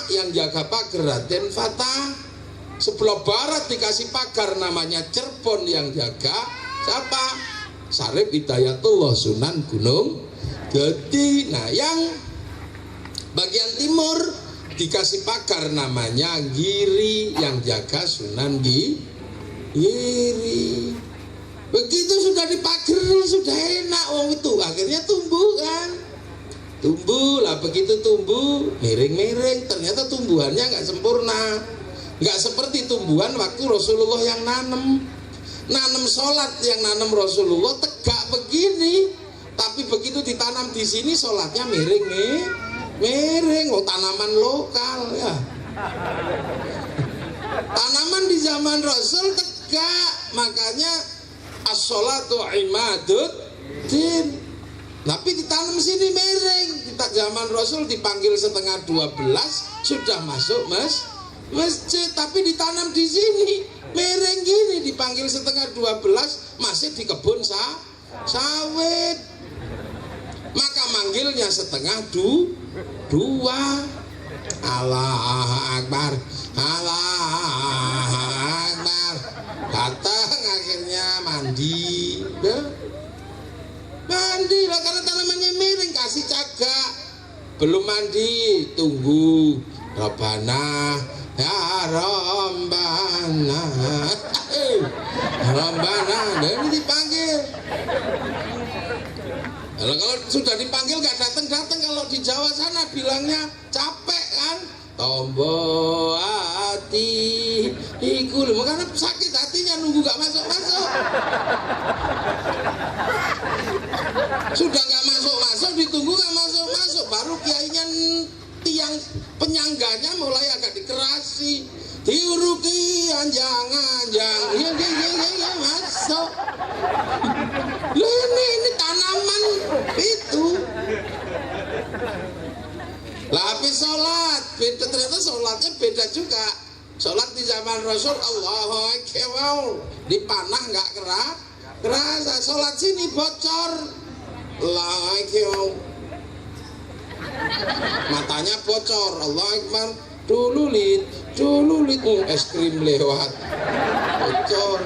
Yang jaga pagar Raden Fatah. Sebelah barat dikasih pagar namanya Cirebon, yang jaga siapa? Sarip Hidayatullah Sunan Gunung Gede. Nah yang bagian timur dikasih pagar namanya Giri, yang jaga Sunan Giri. Begitu sudah dipagari, sudah enak wong itu, akhirnya tumbuh kan, tumbuh lah. Begitu tumbuh miring-miring, ternyata tumbuhannya nggak sempurna, nggak seperti tumbuhan waktu Rasulullah yang nanem sholat, yang nanem Rasulullah tegak begini. Tapi begitu ditanam di sini sholatnya miring, oh tanaman lokal ya. Tanaman di zaman Rasul tegak, makanya as-sholatu imaduddin. Tapi ditanam sini miring. Kita zaman Rasul dipanggil setengah 12 sudah masuk masjid, tapi ditanam di sini miring gini, dipanggil setengah 12 masih di kebun sawit. Maka manggilnya setengah 2. Allah Akbar, Allah Akbar. Datang akhirnya mandi lah karena tanamannya miring, kasih cagak. Belum mandi, tunggu Rabbana ya Rabbana dan dipanggil. Kalau sudah dipanggil gak datang, kalau di Jawa sana bilangnya capek kan, tombo hati. Iku lho, makanya sakit hatinya nunggu gak masuk-masuk. Sudah gak masuk-masuk, ditunggu gak masuk-masuk, baru kiainya tiang penyangganya mulai agak dikerasi, diuruki anjang-anjang, ya masuk. Loh ini tanaman itu. Lah habis sholat, beda, ternyata sholatnya beda juga. Sholat di zaman Rasul, Allahu Akbar, dipanah nggak kerasa. Sholat sini bocor, Allahu Akbar, matanya bocor, Allahu Akbar, dululit, es krim lewat, bocor.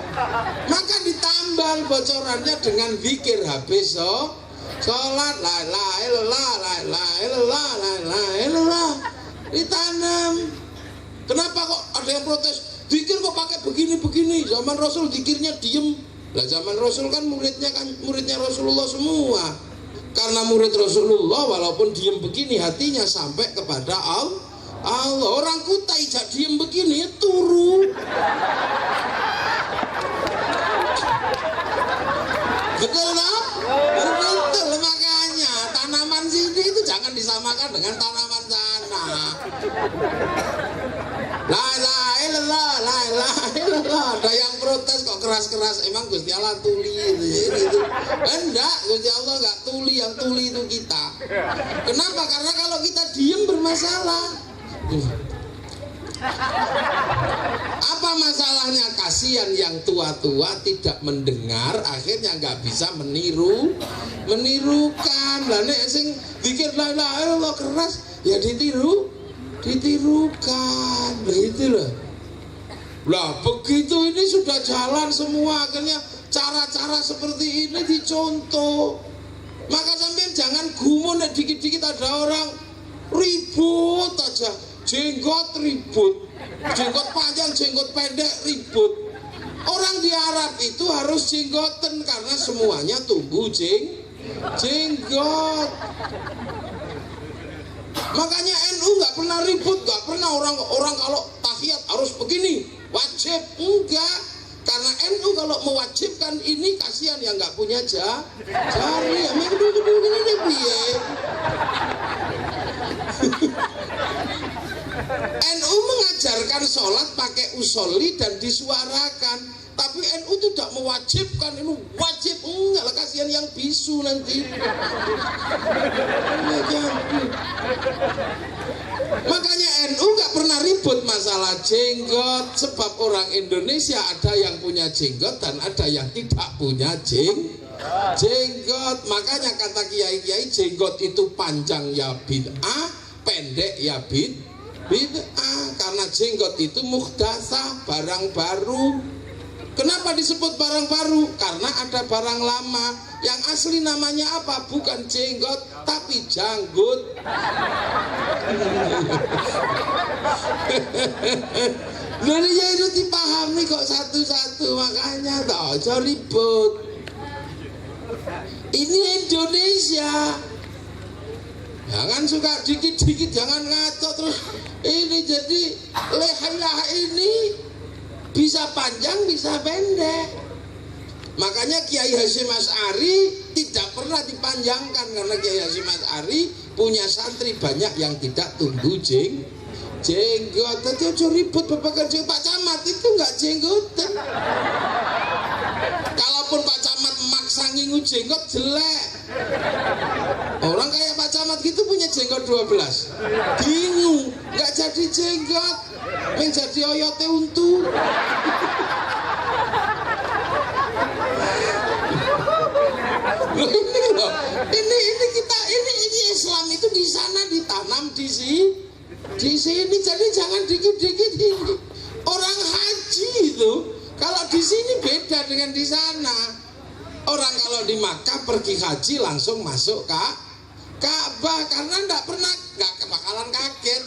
Maka ditambal bocorannya dengan zikir habis sholat, la ilaha illallah, la ilaha illallah, la ilaha illallah, ditanam. Kenapa kok ada yang protes? Zikir kok pakai begini-begini? Zaman Rasul zikirnya diem. Lah zaman Rasul kan muridnya Rasulullah semua. Karena murid Rasulullah walaupun diem begini hatinya sampai kepada Allah. Orang Kutai jak diem begini turu. Betul lah? Betul, makanya tanaman sini itu jangan disamakan dengan tanaman sana. La ilaha illallah, la ilaha illallah. Ada yang protes kok keras-keras, emang Gusti Allah tuli gitu. Enggak, Gusti Allah enggak tuli, yang tuli itu kita. Kenapa? Karena kalau kita diem bermasalah. Apa masalahnya? Kasihan yang tua-tua tidak mendengar, akhirnya nggak bisa menirukan. Lah nek sing zikir la ilaha illallah keras ya ditirukan begitu loh. Lah begitu ini sudah jalan semua, akhirnya cara-cara seperti ini dicontoh. Maka sampean jangan gumun dikit-dikit ada orang ribut aja, jenggot ribut, jenggot panjang, jenggot pendek ribut. Orang di Arab itu harus jenggoten karena semuanya tumbuh jenggot. Makanya NU nggak pernah ribut, nggak pernah orang kalau tahiyat harus begini, wajib, enggak. Karena NU kalau mewajibkan ini kasihan yang nggak punya jari, emang gede piye. NU mengajarkan sholat pakai usolli dan disuarakan, tapi NU tidak mewajibkan, ini wajib enggak lah, kasihan yang bisu nanti. Makanya NU nggak pernah ribut masalah jenggot, sebab orang Indonesia ada yang punya jenggot dan ada yang tidak punya jenggot. Makanya kata kiai-kiai, jenggot itu panjang ya bid'ah, pendek ya bid'ah, karena jenggot itu muhdatsah, barang baru. Kenapa disebut barang baru? Karena ada barang lama yang asli namanya apa? Bukan jenggot tapi janggut. Jadi ya itu dipahami kok satu-satu, makanya tak ribut. Ini Indonesia. Jangan suka dikit-dikit, jangan ngaco terus. Ini jadi lehayah ini bisa panjang, bisa pendek. Makanya Kiai Hasyim Asy'ari tidak pernah dipanjangkan, karena Kiai Hasyim Asy'ari punya santri banyak yang tidak tumbuh jenggot. Tadi aja ribut bapak jenggot. Pak Camat itu nggak jenggotan. Kalaupun Pak Camat maksa ngingu jenggot jelek. Orang kayak Pak Camat gitu punya jenggot 12, bingung, nggak jadi jenggot, menjadi oyote untu. Ini kita ini Islam itu di sana ditanam di sini, jadi jangan dikit-dikit ini. Orang haji itu kalau di sini beda dengan di sana. Orang kalau di Makkah pergi haji langsung masuk Ka'bah karena nggak bakalan kaget.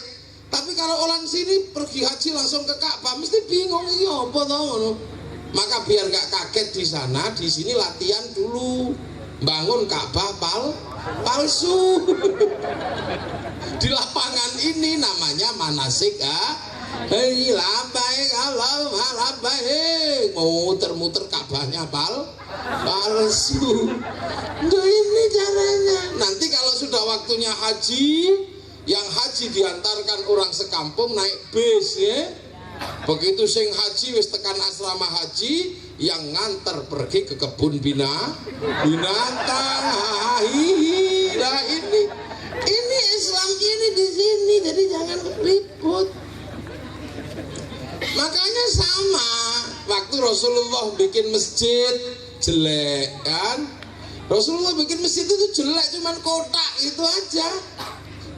Tapi kalau orang sini pergi haji langsung ke Ka'bah mesti bingung ini apa tau. Maka biar nggak kaget di sana, di sini latihan dulu bangun Ka'bah palsu. Di lapangan ini namanya manasik Hei labbaik Allahumma labbaik, muter-muter Ka'bahnya palsu. Nah, ini caranya. Nanti kalau sudah waktunya haji, yang haji diantarkan orang sekampung naik bis ya. Begitu sing haji wis tekan asrama haji, yang ngantar pergi ke kebun binatang. Nah ini Islam ini di sini, jadi jangan ribut. Makanya sama waktu Rasulullah bikin masjid jelek kan, Rasulullah bikin masjid itu jelek, cuman kotak itu aja.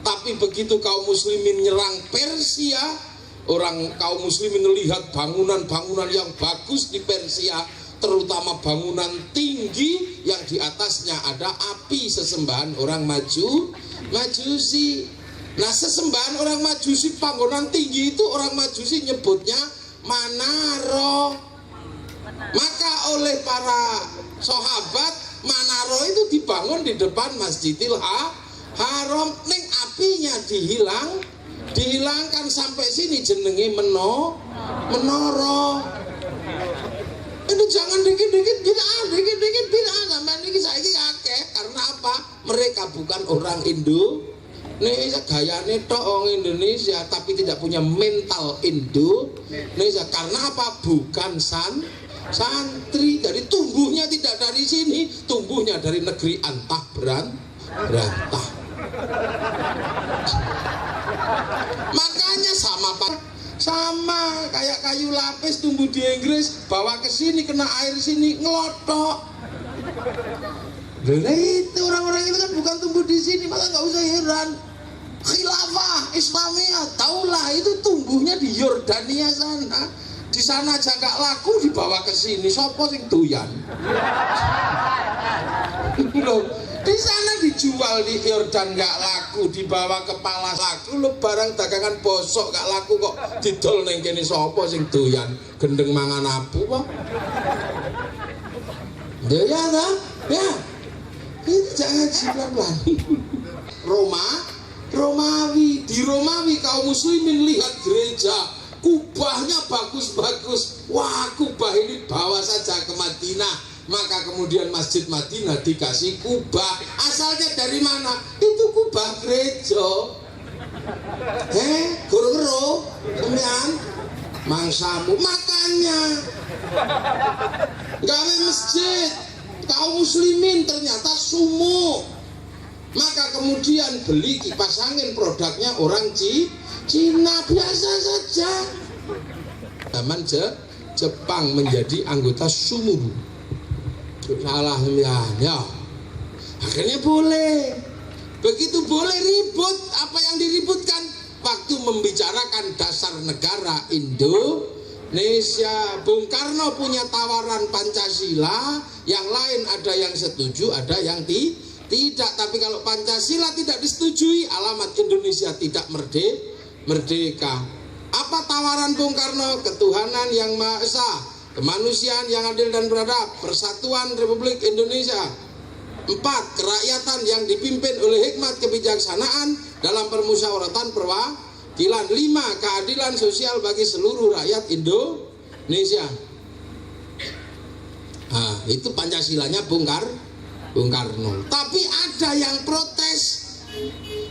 Tapi begitu kaum muslimin nyerang Persia, kaum muslimin melihat bangunan-bangunan yang bagus di Persia, terutama bangunan tinggi yang di atasnya ada api sesembahan orang Majusi. Nah, sesembahan orang Majusi, panggonan tinggi itu orang Majusi nyebutnya Manaro. Maka oleh para sahabat, Manaro itu dibangun di depan Masjidil Haram, ning apinya dihilangkan sampai sini jenenge menara. Itu jangan dikit-dikit bid'ah sampai niki saiki akeh. Karena apa? Mereka bukan orang Indonesia, gayane tok orang Indonesia tapi tidak punya mental Indonesia. Karena apa? Bukan santri. Jadi tumbuhnya tidak dari sini, tumbuhnya dari negeri antah berantah. Makanya sama kayak kayu lapis tumbuh di Inggris, bawa ke sini kena air sini ngelotok. Nah, itu orang-orang itu kan bukan tumbuh di sini, maka nggak usah heran. Khilafah Islamiyah, taulah itu tumbuhnya di Yordania sana. Di sana aja gak laku, dibawa ke sini. Sopo sing doyan? Loh, di sana dijual di Yordan gak laku, dibawa ke Palas laku. Lo barang dagangan bosok gak laku kok didol neng kene, sopo sing doyan? Gendeng mangan apu kok. Ya kan? Ya. Itu jangan pelan-pelan. Romawi, di Romawi kaum muslimin lihat gereja, kubahnya bagus-bagus. Wah, kubah ini bawa saja ke Madinah. Maka kemudian Masjid Madinah dikasih kubah. Asalnya dari mana? Itu kubah gereja. Guru-guru kemudian mangsamu, makanya gawe masjid kaum muslimin ternyata sumuk. Maka kemudian beli kipas angin, produknya orang Cina biasa saja. Zaman Jepang menjadi anggota Sumuru. Salah ya. Akhirnya boleh. Begitu boleh ribut. Apa yang diributkan? Waktu membicarakan dasar negara Indonesia, Bung Karno punya tawaran Pancasila. Yang lain ada yang setuju, ada yang tidak. Tapi kalau Pancasila tidak disetujui, alamat Indonesia tidak merdeka. Apa tawaran Bung Karno? Ketuhanan yang Maha Esa, kemanusiaan yang adil dan beradab, persatuan Republik Indonesia. 4. Kerakyatan yang dipimpin oleh hikmat kebijaksanaan dalam permusyawaratan perwakilan. 5. Keadilan sosial bagi seluruh rakyat Indonesia. Nah, itu Pancasilanya Bung Karno. Tapi ada yang protes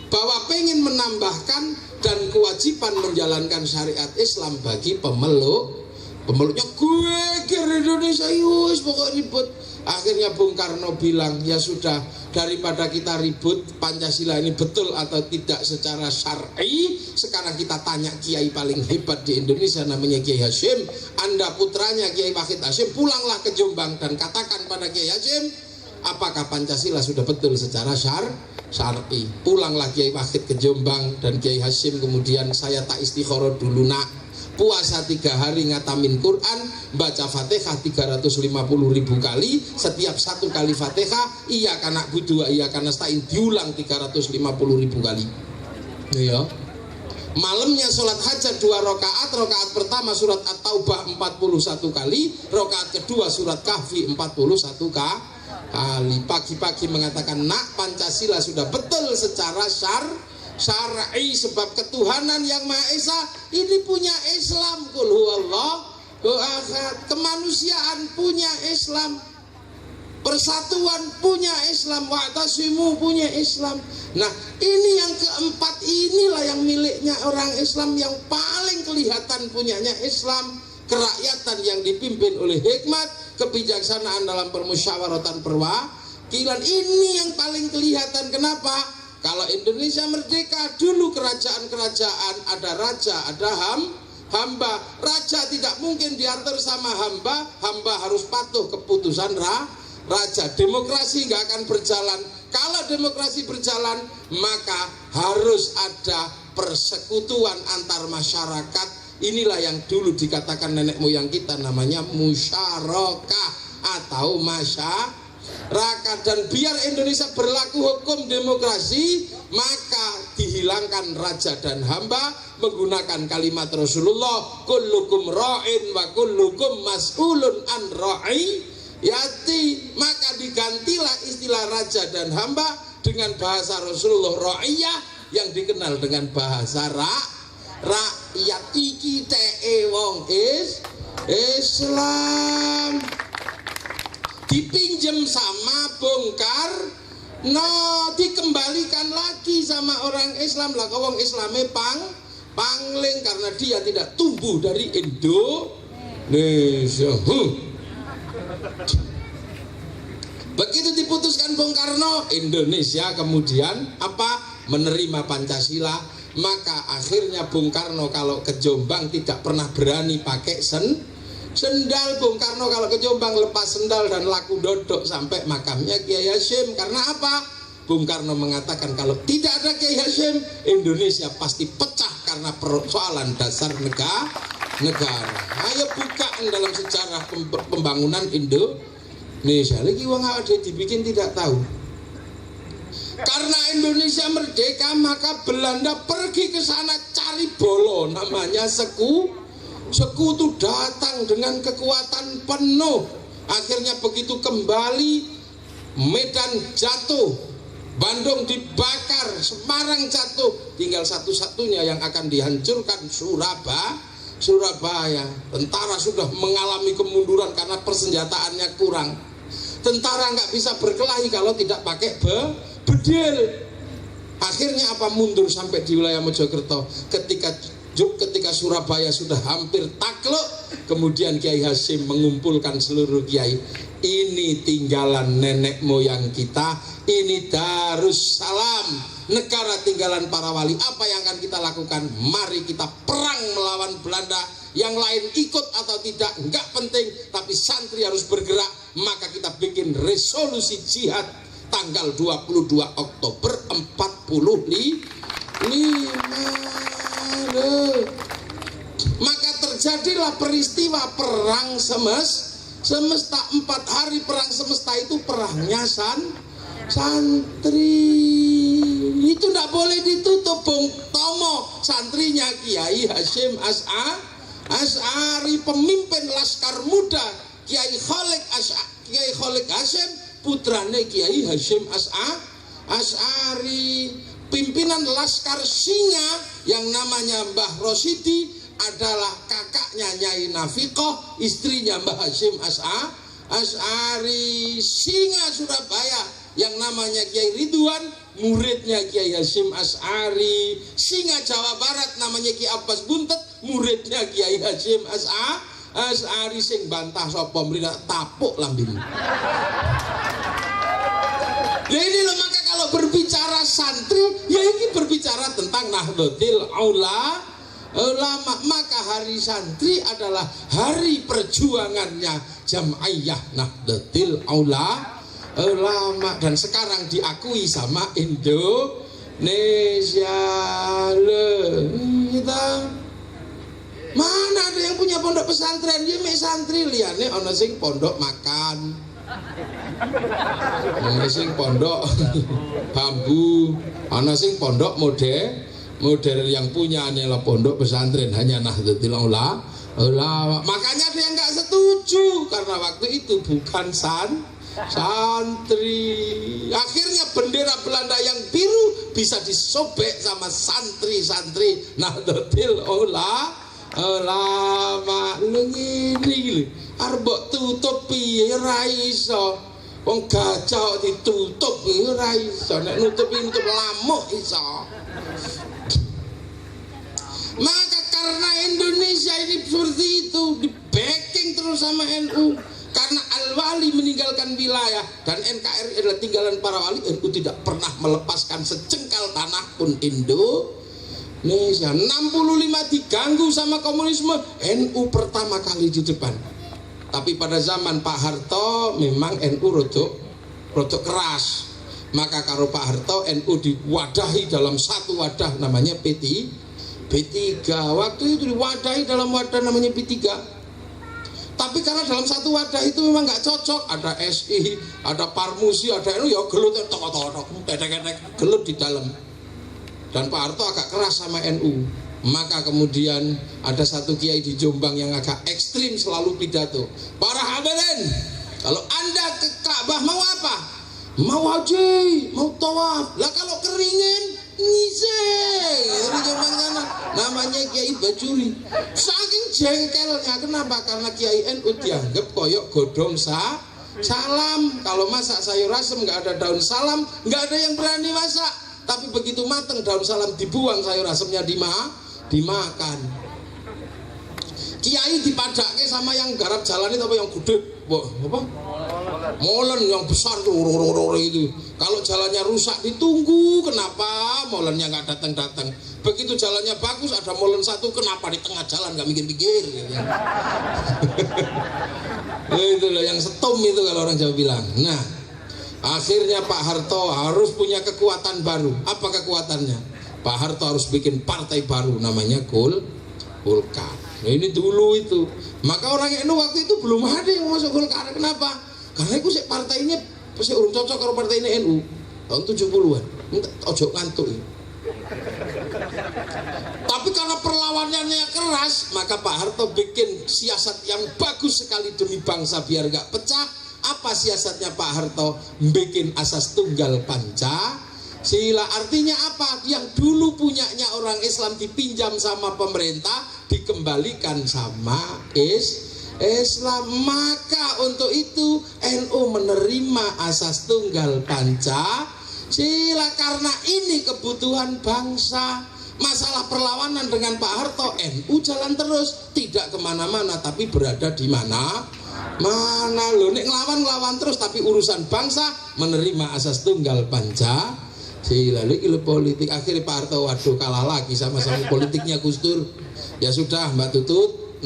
bahwa pengen menambahkan dan kewajiban menjalankan syariat Islam bagi pemeluknya. Gue kira Indonesia yus pokok ribut. Akhirnya Bung Karno bilang, ya sudah, daripada kita ribut Pancasila ini betul atau tidak secara syar'i, sekarang kita tanya kiai paling hebat di Indonesia namanya Kiai Hasyim. Anda putranya Kiai Wahid Hasyim, pulanglah ke Jombang dan katakan pada Kiai Hasyim, apakah Pancasila sudah betul secara syar'i. Pulanglah Kiai Wahid ke Jombang dan Kiai Hasyim kemudian, saya tak istikharah dulu nak, puasa 3 hari ngatamin Quran, baca Fatihah 350.000 kali, setiap 1 kali Fatihah iya kana budu iya kana stain diulang 350.000 kali. Ya. Malamnya sholat hajat 2 rakaat, rakaat pertama surat At-Taubah 41 kali, rakaat kedua surat Kahfi 41 kali. Pagi-pagi mengatakan nak Pancasila sudah betul secara syar'i, sebab ketuhanan yang Maha Esa ini punya Islam. Qul huwallahu ahad. Kemanusiaan punya Islam, persatuan punya Islam, wa'tasimu punya Islam. Nah, ini yang keempat, inilah yang miliknya orang Islam, yang paling kelihatan punyanya Islam. Kerakyatan yang dipimpin oleh hikmat, kebijaksanaan dalam permusyawaratan perwakilan, ini yang paling kelihatan. Kenapa? Kalau Indonesia merdeka, dulu kerajaan-kerajaan ada raja, ada hamba. Raja tidak mungkin diatur sama hamba, hamba harus patuh keputusan raja. Demokrasi nggak akan berjalan. Kalau demokrasi berjalan, maka harus ada persekutuan antar masyarakat. Inilah yang dulu dikatakan nenek moyang kita, namanya musyarakah atau masyarakat. Dan biar Indonesia berlaku hukum demokrasi, maka dihilangkan raja dan hamba, menggunakan kalimat Rasulullah, kullukum ra'in wa kullukum mas'ulun an ra'iyati. Maka digantilah istilah raja dan hamba dengan bahasa Rasulullah, ra'iyah, yang dikenal dengan bahasa rakyat. Iki tee wong Islam dipinjem sama Bung Karno, dikembalikan lagi sama orang Islam. Lah wong Islame pangling karena dia tidak tumbuh dari Indonesia. Begitu diputuskan Bung Karno, Indonesia kemudian apa? Menerima Pancasila. Maka akhirnya Bung Karno kalau ke Jombang tidak pernah berani pakai sendal. Bung Karno kalau ke Jombang lepas sendal dan laku dodok sampai makamnya Kiai Hasyim. Karena apa? Bung Karno mengatakan kalau tidak ada Kiai Hasyim, Indonesia pasti pecah karena persoalan dasar negara. Ayo buka dalam sejarah pembangunan Indonesia. Lagi wong ada dibikin tidak tahu. Karena Indonesia merdeka, maka Belanda pergi ke sana cari bolo, namanya sekutu datang dengan kekuatan penuh. Akhirnya begitu kembali, Medan jatuh, Bandung dibakar, Semarang jatuh, tinggal satu-satunya yang akan dihancurkan Surabaya. Tentara sudah mengalami kemunduran karena persenjataannya kurang. Tentara nggak bisa berkelahi kalau tidak pakai bedil. Akhirnya apa? Mundur sampai di wilayah Mojokerto. Ketika Surabaya sudah hampir takluk, kemudian Kiai Hasyim mengumpulkan seluruh kiai. Ini tinggalan nenek moyang kita, ini Darussalam, negara tinggalan para wali. Apa yang akan kita lakukan? Mari kita perang melawan Belanda. Yang lain ikut atau tidak enggak penting, tapi santri harus bergerak. Maka kita bikin resolusi jihad tanggal 22 Oktober 45. Maka terjadilah peristiwa perang semesta. 4 hari perang semesta itu perangnya santri. Itu tidak boleh ditutup. Bung Tomo santrinya Kiai Hasyim Asy'ari, pemimpin Laskar Muda Kiai Khalid Hasyim, putrane Kiai Hasyim Asy'ari. Pimpinan Laskar Singa yang namanya Mbah Rosidi adalah kakaknya Nyai Nafiqoh, istrinya Mbah Hasyim Asy'ari. Singa Surabaya yang namanya Kiai Ridwan, muridnya Kiai Hasyim Asy'ari. Singa Jawa Barat namanya Kiai Abbas Buntet, muridnya Kiai Hasyim Asy'ari. Sing bantah sapa mrene tapuk lambemu. Ya ini loh, maka kalau berbicara santri, ya ini berbicara tentang Nahdlatul Ulama. Maka hari santri adalah hari perjuangannya Jam'iyah Nahdlatul Ulama, dan sekarang diakui sama Indonesia. Kita mana ada yang punya pondok pesantren? Dia mek santri liyane ana sing pondok makan, ana sing pondok bambu, ana sing pondok model yang punya adalah pondok pesantren hanya Nahdlatul Ulama. Makanya ada yang nggak setuju karena waktu itu bukan santri. Akhirnya bendera Belanda yang biru bisa disobek sama santri-santri Nahdlatul Ulama. Lho ngene lho, arep mbok tutup piye ora iso. Wong gajah ditutup ora iso, nek nutup lamuk iso. Maka karena Indonesia ini seperti itu, di backing terus sama NU. Karena Al-Wali meninggalkan wilayah dan NKRI adalah tinggalan para wali, NU tidak pernah melepaskan secengkal tanah pun Indonesia. 65 diganggu sama komunisme, NU pertama kali di depan. Tapi pada zaman Pak Harto memang NU rodok keras. Maka karo Pak Harto NU diwadahi dalam satu wadah namanya P3. Waktu itu diwadahi dalam wadah namanya P3. Tapi karena dalam satu wadah itu memang nggak cocok, ada SI, ada Parmusi, ada NU, ya gelut gelut di dalam. Dan Pak Harto agak keras sama NU. Maka kemudian ada satu kiai di Jombang yang agak ekstrim selalu pidato. Para hadirin, kalau Anda ke Ka'bah mau apa? Mau haji, mau tawaf. Lah kalau keringin ngising, dari Jombang sana namanya Kiai Bajuri. Saking jengkelnya, kenapa? Karena Kiai NU dianggap koyok godong salam. Kalau masak sayur asem nggak ada daun salam, nggak ada yang berani masak. Tapi begitu mateng daun salam dibuang, sayur asemnya dimakan. Kiai dipadake sama yang garap jalan itu apa yang gede, apa? Molen yang besar tuh itu. Kalau jalannya rusak ditunggu, kenapa molennya nggak datang? Begitu jalannya bagus ada molen satu, kenapa di tengah jalan nggak mikir-mikir? Itu loh yang setum itu kalau orang Jawa bilang. Nah, akhirnya Pak Harto harus punya kekuatan baru. Apa kekuatannya? Pak Harto harus bikin partai baru namanya Golkar. Nah, ini dulu itu. Maka orang NU waktu itu belum ada yang masuk Golkar. Kenapa? Karena itu partainya urung cocok kalau partai ini NU tahun 70-an. Ojo ngantuk. Tapi karena perlawanannya keras, maka Pak Harto bikin siasat yang bagus sekali demi bangsa biar gak pecah. Apa siasatnya Pak Harto? Bikin asas tunggal Pancasila. Artinya apa? Yang dulu punyanya orang Islam dipinjam sama pemerintah, dikembalikan sama Islam. Maka untuk itu NU menerima asas tunggal Pancasila karena ini kebutuhan bangsa. Masalah perlawanan dengan Pak Harto, NU jalan terus, tidak kemana-mana tapi berada di mana loh. Nek ngelawan terus tapi urusan bangsa menerima asas tunggal Pancasila. Lalu politik akhirnya Pak Harto waduh kalah lagi sama-sama politiknya Gus Dur. Ya sudah Mbak Tutut,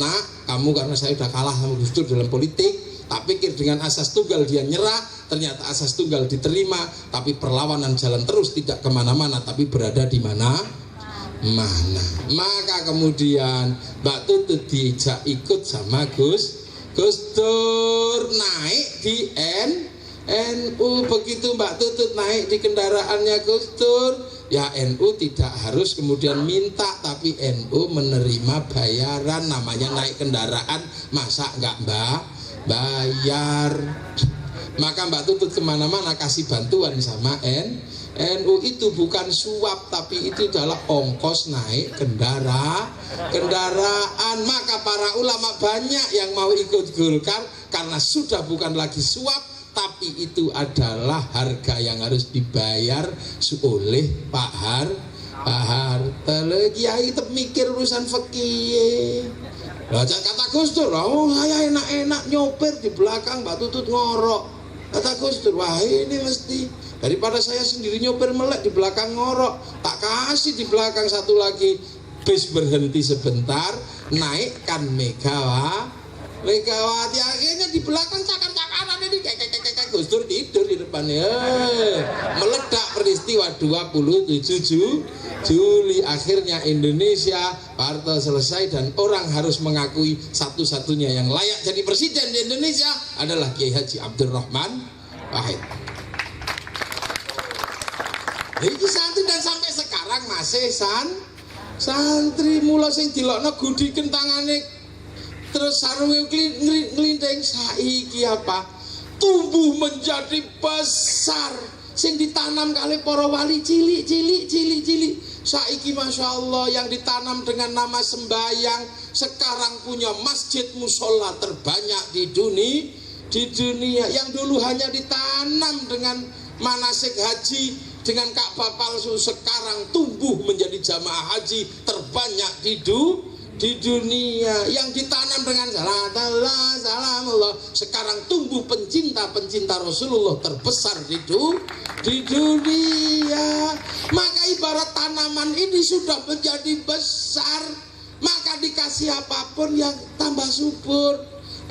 kamu karena saya udah kalah sama Gus Dur dalam politik, tak pikir dengan asas tunggal dia nyerah, ternyata asas tunggal diterima, tapi perlawanan jalan terus tidak kemana-mana tapi berada di mana. Maka kemudian Mbak Tutut diajak ikut sama Gus Dur naik di NU. Begitu Mbak Tutut naik di kendaraannya Gus Dur, ya NU tidak harus kemudian minta, tapi NU menerima bayaran. Namanya naik kendaraan, masa nggak bayar? Maka Mbak Tutut kemana-mana kasih bantuan sama NU. Itu bukan suap, tapi itu adalah ongkos naik kendaraan. Maka para ulama banyak yang mau ikut Golkar karena sudah bukan lagi suap, tapi itu adalah harga yang harus dibayar oleh Pak Harto. Kiai itu mikir urusan fikih. Kata Gus Dur, saya enak-enak nyopir di belakang Mbak Tutut ngorok. Kata Gus Dur, wah ini mesti daripada saya sendiri nyopir melek di belakang ngorok, tak kasih di belakang satu lagi. Bis berhenti sebentar, naikkan Megawati. Akhirnya di belakang cakar-cakaran ini kayak Gus Dur tidur di depannya. Meledak peristiwa 27 Juli. Akhirnya Indonesia Pak Harto selesai dan orang harus mengakui satu-satunya yang layak jadi presiden di Indonesia adalah Kiai Haji Abdurrahman Wahid. Iki santri dan sampai sekarang masih santri. Mula sing dilokno gudiken tangane terus sarunge nglinteng saiki apa? Tumbuh menjadi besar sing ditanam kali para wali cilik. Saiki Masya Allah yang ditanam dengan nama sembayang sekarang punya masjid musola terbanyak di dunia. Yang dulu hanya ditanam dengan manasik haji dengan Ka'bah palsu, sekarang tumbuh menjadi jamaah haji terbanyak di dunia. Yang ditanam dengan salamullah sekarang tumbuh pencinta Rasulullah terbesar di dunia. Maka ibarat tanaman ini sudah menjadi besar, maka dikasih apapun yang tambah subur.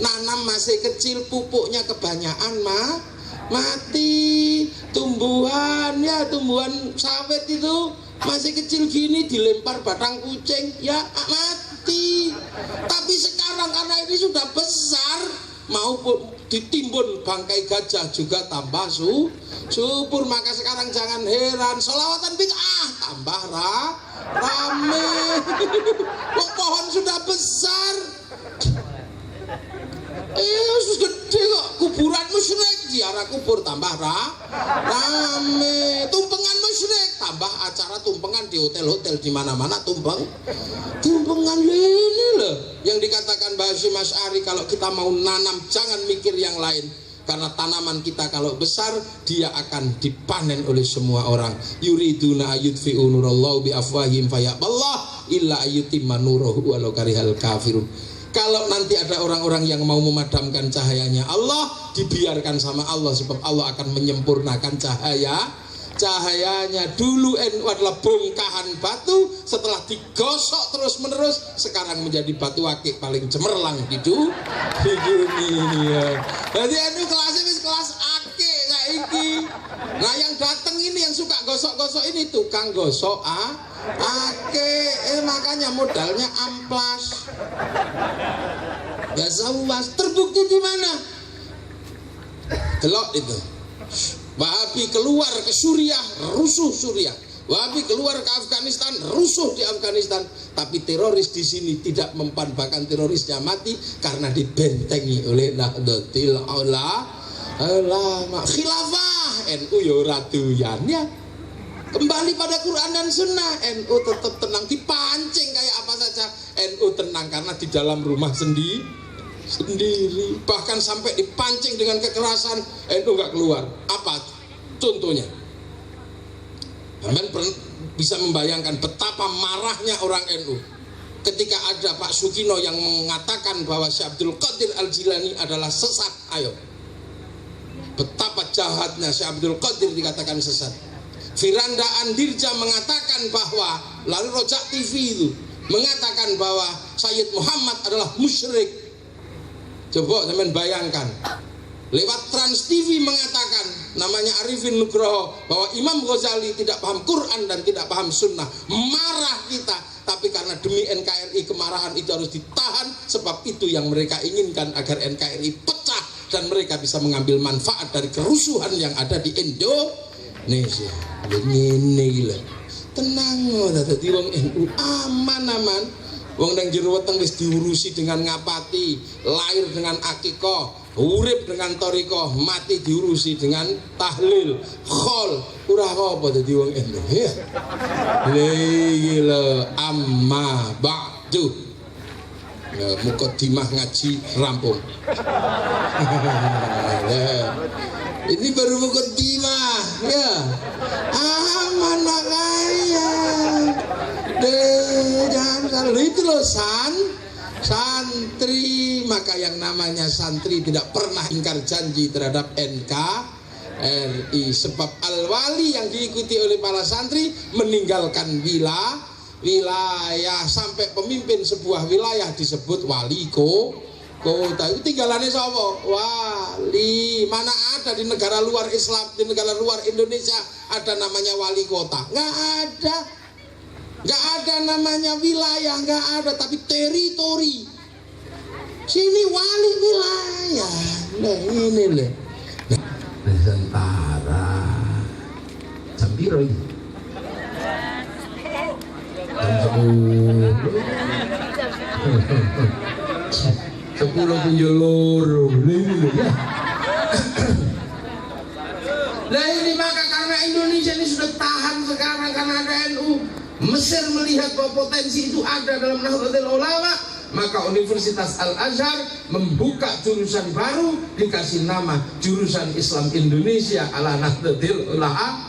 Nanam masih kecil, pupuknya kebanyakan mati. Tumbuhan sawit itu masih kecil gini, dilempar batang kucing ya mati. Tapi sekarang karena ini sudah besar, maupun ditimbun bangkai gajah juga tambah subur. Maka sekarang jangan heran sholawatan bid'ah tambah rame. Pohon sudah besar, gede kok. Kuburan musyrik, ziarah kubur tambah rame. Tumpengan musyrik tambah acara tumpengan di hotel-hotel, di mana-mana tumpengan ini loh. Yang dikatakan Mbah Hasyim Asy'ari, kalau kita mau nanam jangan mikir yang lain, karena tanaman kita kalau besar dia akan dipanen oleh semua orang. Yuriduna ayudfi'u nurallahu bi afwahim fayaballah illa ayyutimma nurahu walau karihal kafirun. Kalau nanti ada orang-orang yang mau memadamkan cahayanya Allah, dibiarkan sama Allah, sebab Allah akan menyempurnakan cahayanya. Dulu NU adalah bongkahan batu, setelah digosok terus menerus sekarang menjadi batu akik paling cemerlang di dunia. Jadi NU kelas akik saiki. Nah yang datang ini yang suka gosok-gosok ini tukang gosok akik. Makanya modalnya amplas. Gak sauas. Terbukti di mana? Delok itu. Wahabi keluar ke Suriah, rusuh Suriah. Wahabi keluar ke Afghanistan, rusuh di Afghanistan. Tapi teroris di sini tidak mempan, bahkan terorisnya mati karena dibentengi oleh Nahdlatul Ulama. Khilafah NU ya ora doyan ya. Kembali pada Quran dan Sunnah, NU tetap tenang. Dipancing kayak apa saja NU tenang, karena di dalam rumah sendiri. Bahkan sampai dipancing dengan kekerasan, NU nggak keluar. Apa contohnya? Kalian bisa membayangkan betapa marahnya orang NU ketika ada Pak Sukino yang mengatakan bahwa Syekh Abdul Qadir Al-Jilani adalah sesat. Ayo, betapa jahatnya Syekh Abdul Qadir dikatakan sesat. Firanda Andirja mengatakan bahwa, lalu Rojak TV itu mengatakan bahwa Sayyid Muhammad adalah musyrik. Coba teman bayangkan. Lewat Trans TV mengatakan, namanya Arifin Nugroho, bahwa Imam Ghazali tidak paham Quran dan tidak paham Sunnah. Marah kita, tapi karena demi NKRI kemarahan itu harus ditahan, sebab itu yang mereka inginkan, agar NKRI pecah dan mereka bisa mengambil manfaat dari kerusuhan yang ada di Indonesia. Ini lah, tenang loh, dadi wong NU aman. Wong nang jero weteng wis diurusi dengan ngapati, lahir dengan akikoh, urip dengan torikoh, mati diurusi dengan tahlil, khol. Ora apa dadi wong NU ya. Lha amma ba'du. Ya mukaddimah ngaji rampung. Ini baru mukaddimah ya. Aman kaya. Jangan kalau itu loh santri. Maka yang namanya santri tidak pernah ingkar janji terhadap NKRI, sebab al-wali yang diikuti oleh para santri meninggalkan wilayah sampai pemimpin sebuah wilayah disebut wali kota. Itu tinggalannya sapa? Wali. Mana ada di negara luar Islam, di negara luar Indonesia ada namanya wali kota? Nggak ada. Nggak ada namanya wilayah, nggak ada, tapi teritori. Sini wali wilayah. Nah ini loh. Nusantara. Jam piro iki? Sepuluh penjoloro. Nah ini maka karena Indonesia ini sudah tahan sekarang karena ada NU. Mesir melihat bahwa potensi itu ada dalam Nahdlatul Ulama, maka Universitas Al-Azhar membuka jurusan baru, dikasih nama jurusan Islam Indonesia ala Nahdlatul Ulama.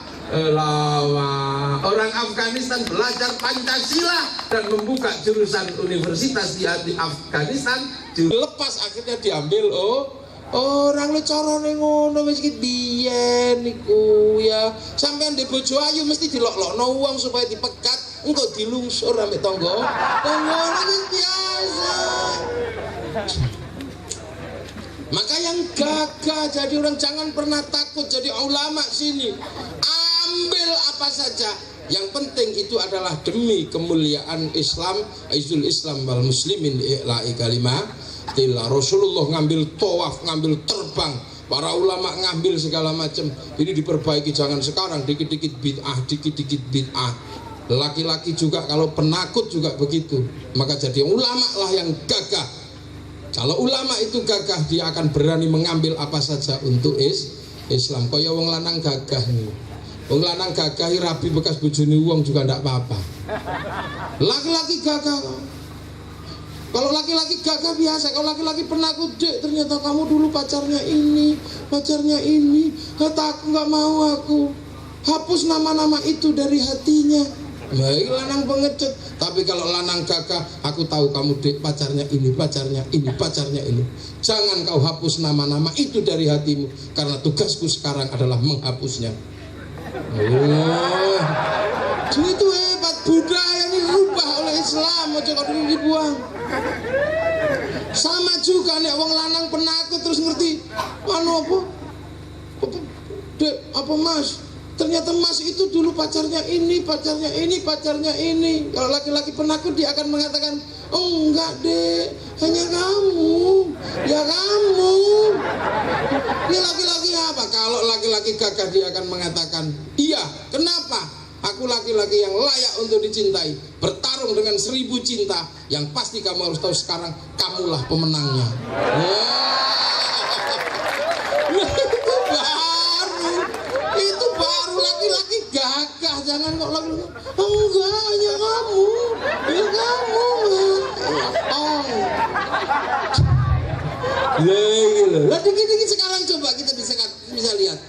Orang Afghanistan belajar Pancasila dan membuka jurusan universitas di Afghanistan. Lepas akhirnya diambil orang le carane ngono wis iki biyen niku ya. Sampeyan di bojo ayu mesti dilok-lokno uang supaya dipegat, engko dilungsur ambek tangga. Ngono wis biasa. Maka yang gagah jadi orang, jangan pernah takut jadi ulama sini. Ambil apa saja. Yang penting itu adalah demi kemuliaan Islam, aizul Islam wal muslimin ila'i kalimah. Rasulullah ngambil tawaf, ngambil terbang, para ulama ngambil segala macam. Ini diperbaiki, jangan sekarang dikit-dikit bid'ah, dikit-dikit bid'ah. Laki-laki juga kalau penakut juga begitu. Maka jadi ulama lah yang gagah. Kalau ulama itu gagah, dia akan berani mengambil apa saja untuk Islam. Kaya wong lanang gagah nih. Wong lanang gagah rabi bekas bojone wong juga ndak apa-apa. Laki-laki gagah. Kalau laki-laki gagah biasa, kalau laki-laki penakut, dek ternyata kamu dulu pacarnya ini, kata aku nggak mau, aku hapus nama-nama itu dari hatinya. Baik lanang pengecut. Tapi kalau lanang gagah, aku tahu kamu dek pacarnya ini, pacarnya ini, pacarnya ini. Jangan kau hapus nama-nama itu dari hatimu, karena tugasku sekarang adalah menghapusnya. Itu hebat, budaya ini rubah oleh Islam, aja kau dulu dibuang. Sama juga nek wong lanang penakut terus ngerti, anu apa? Dek, apa mas? Ternyata mas itu dulu pacarnya ini, pacarnya ini, pacarnya ini. Kalau laki-laki penakut dia akan mengatakan, oh enggak dek, hanya kamu, ya kamu. Ini laki-laki apa? Kalau laki-laki gagah dia akan mengatakan, iya, kenapa? Aku laki-laki yang layak untuk dicintai, bertarung dengan 1000 cinta. Yang pasti kamu harus tahu sekarang, kamulah pemenangnya. Itu baru laki-laki gagah. Jangan kok laki-laki, enggak, hanya kamu, ya kamu. Lah dikit-dikit sekarang coba kita bisa lihat.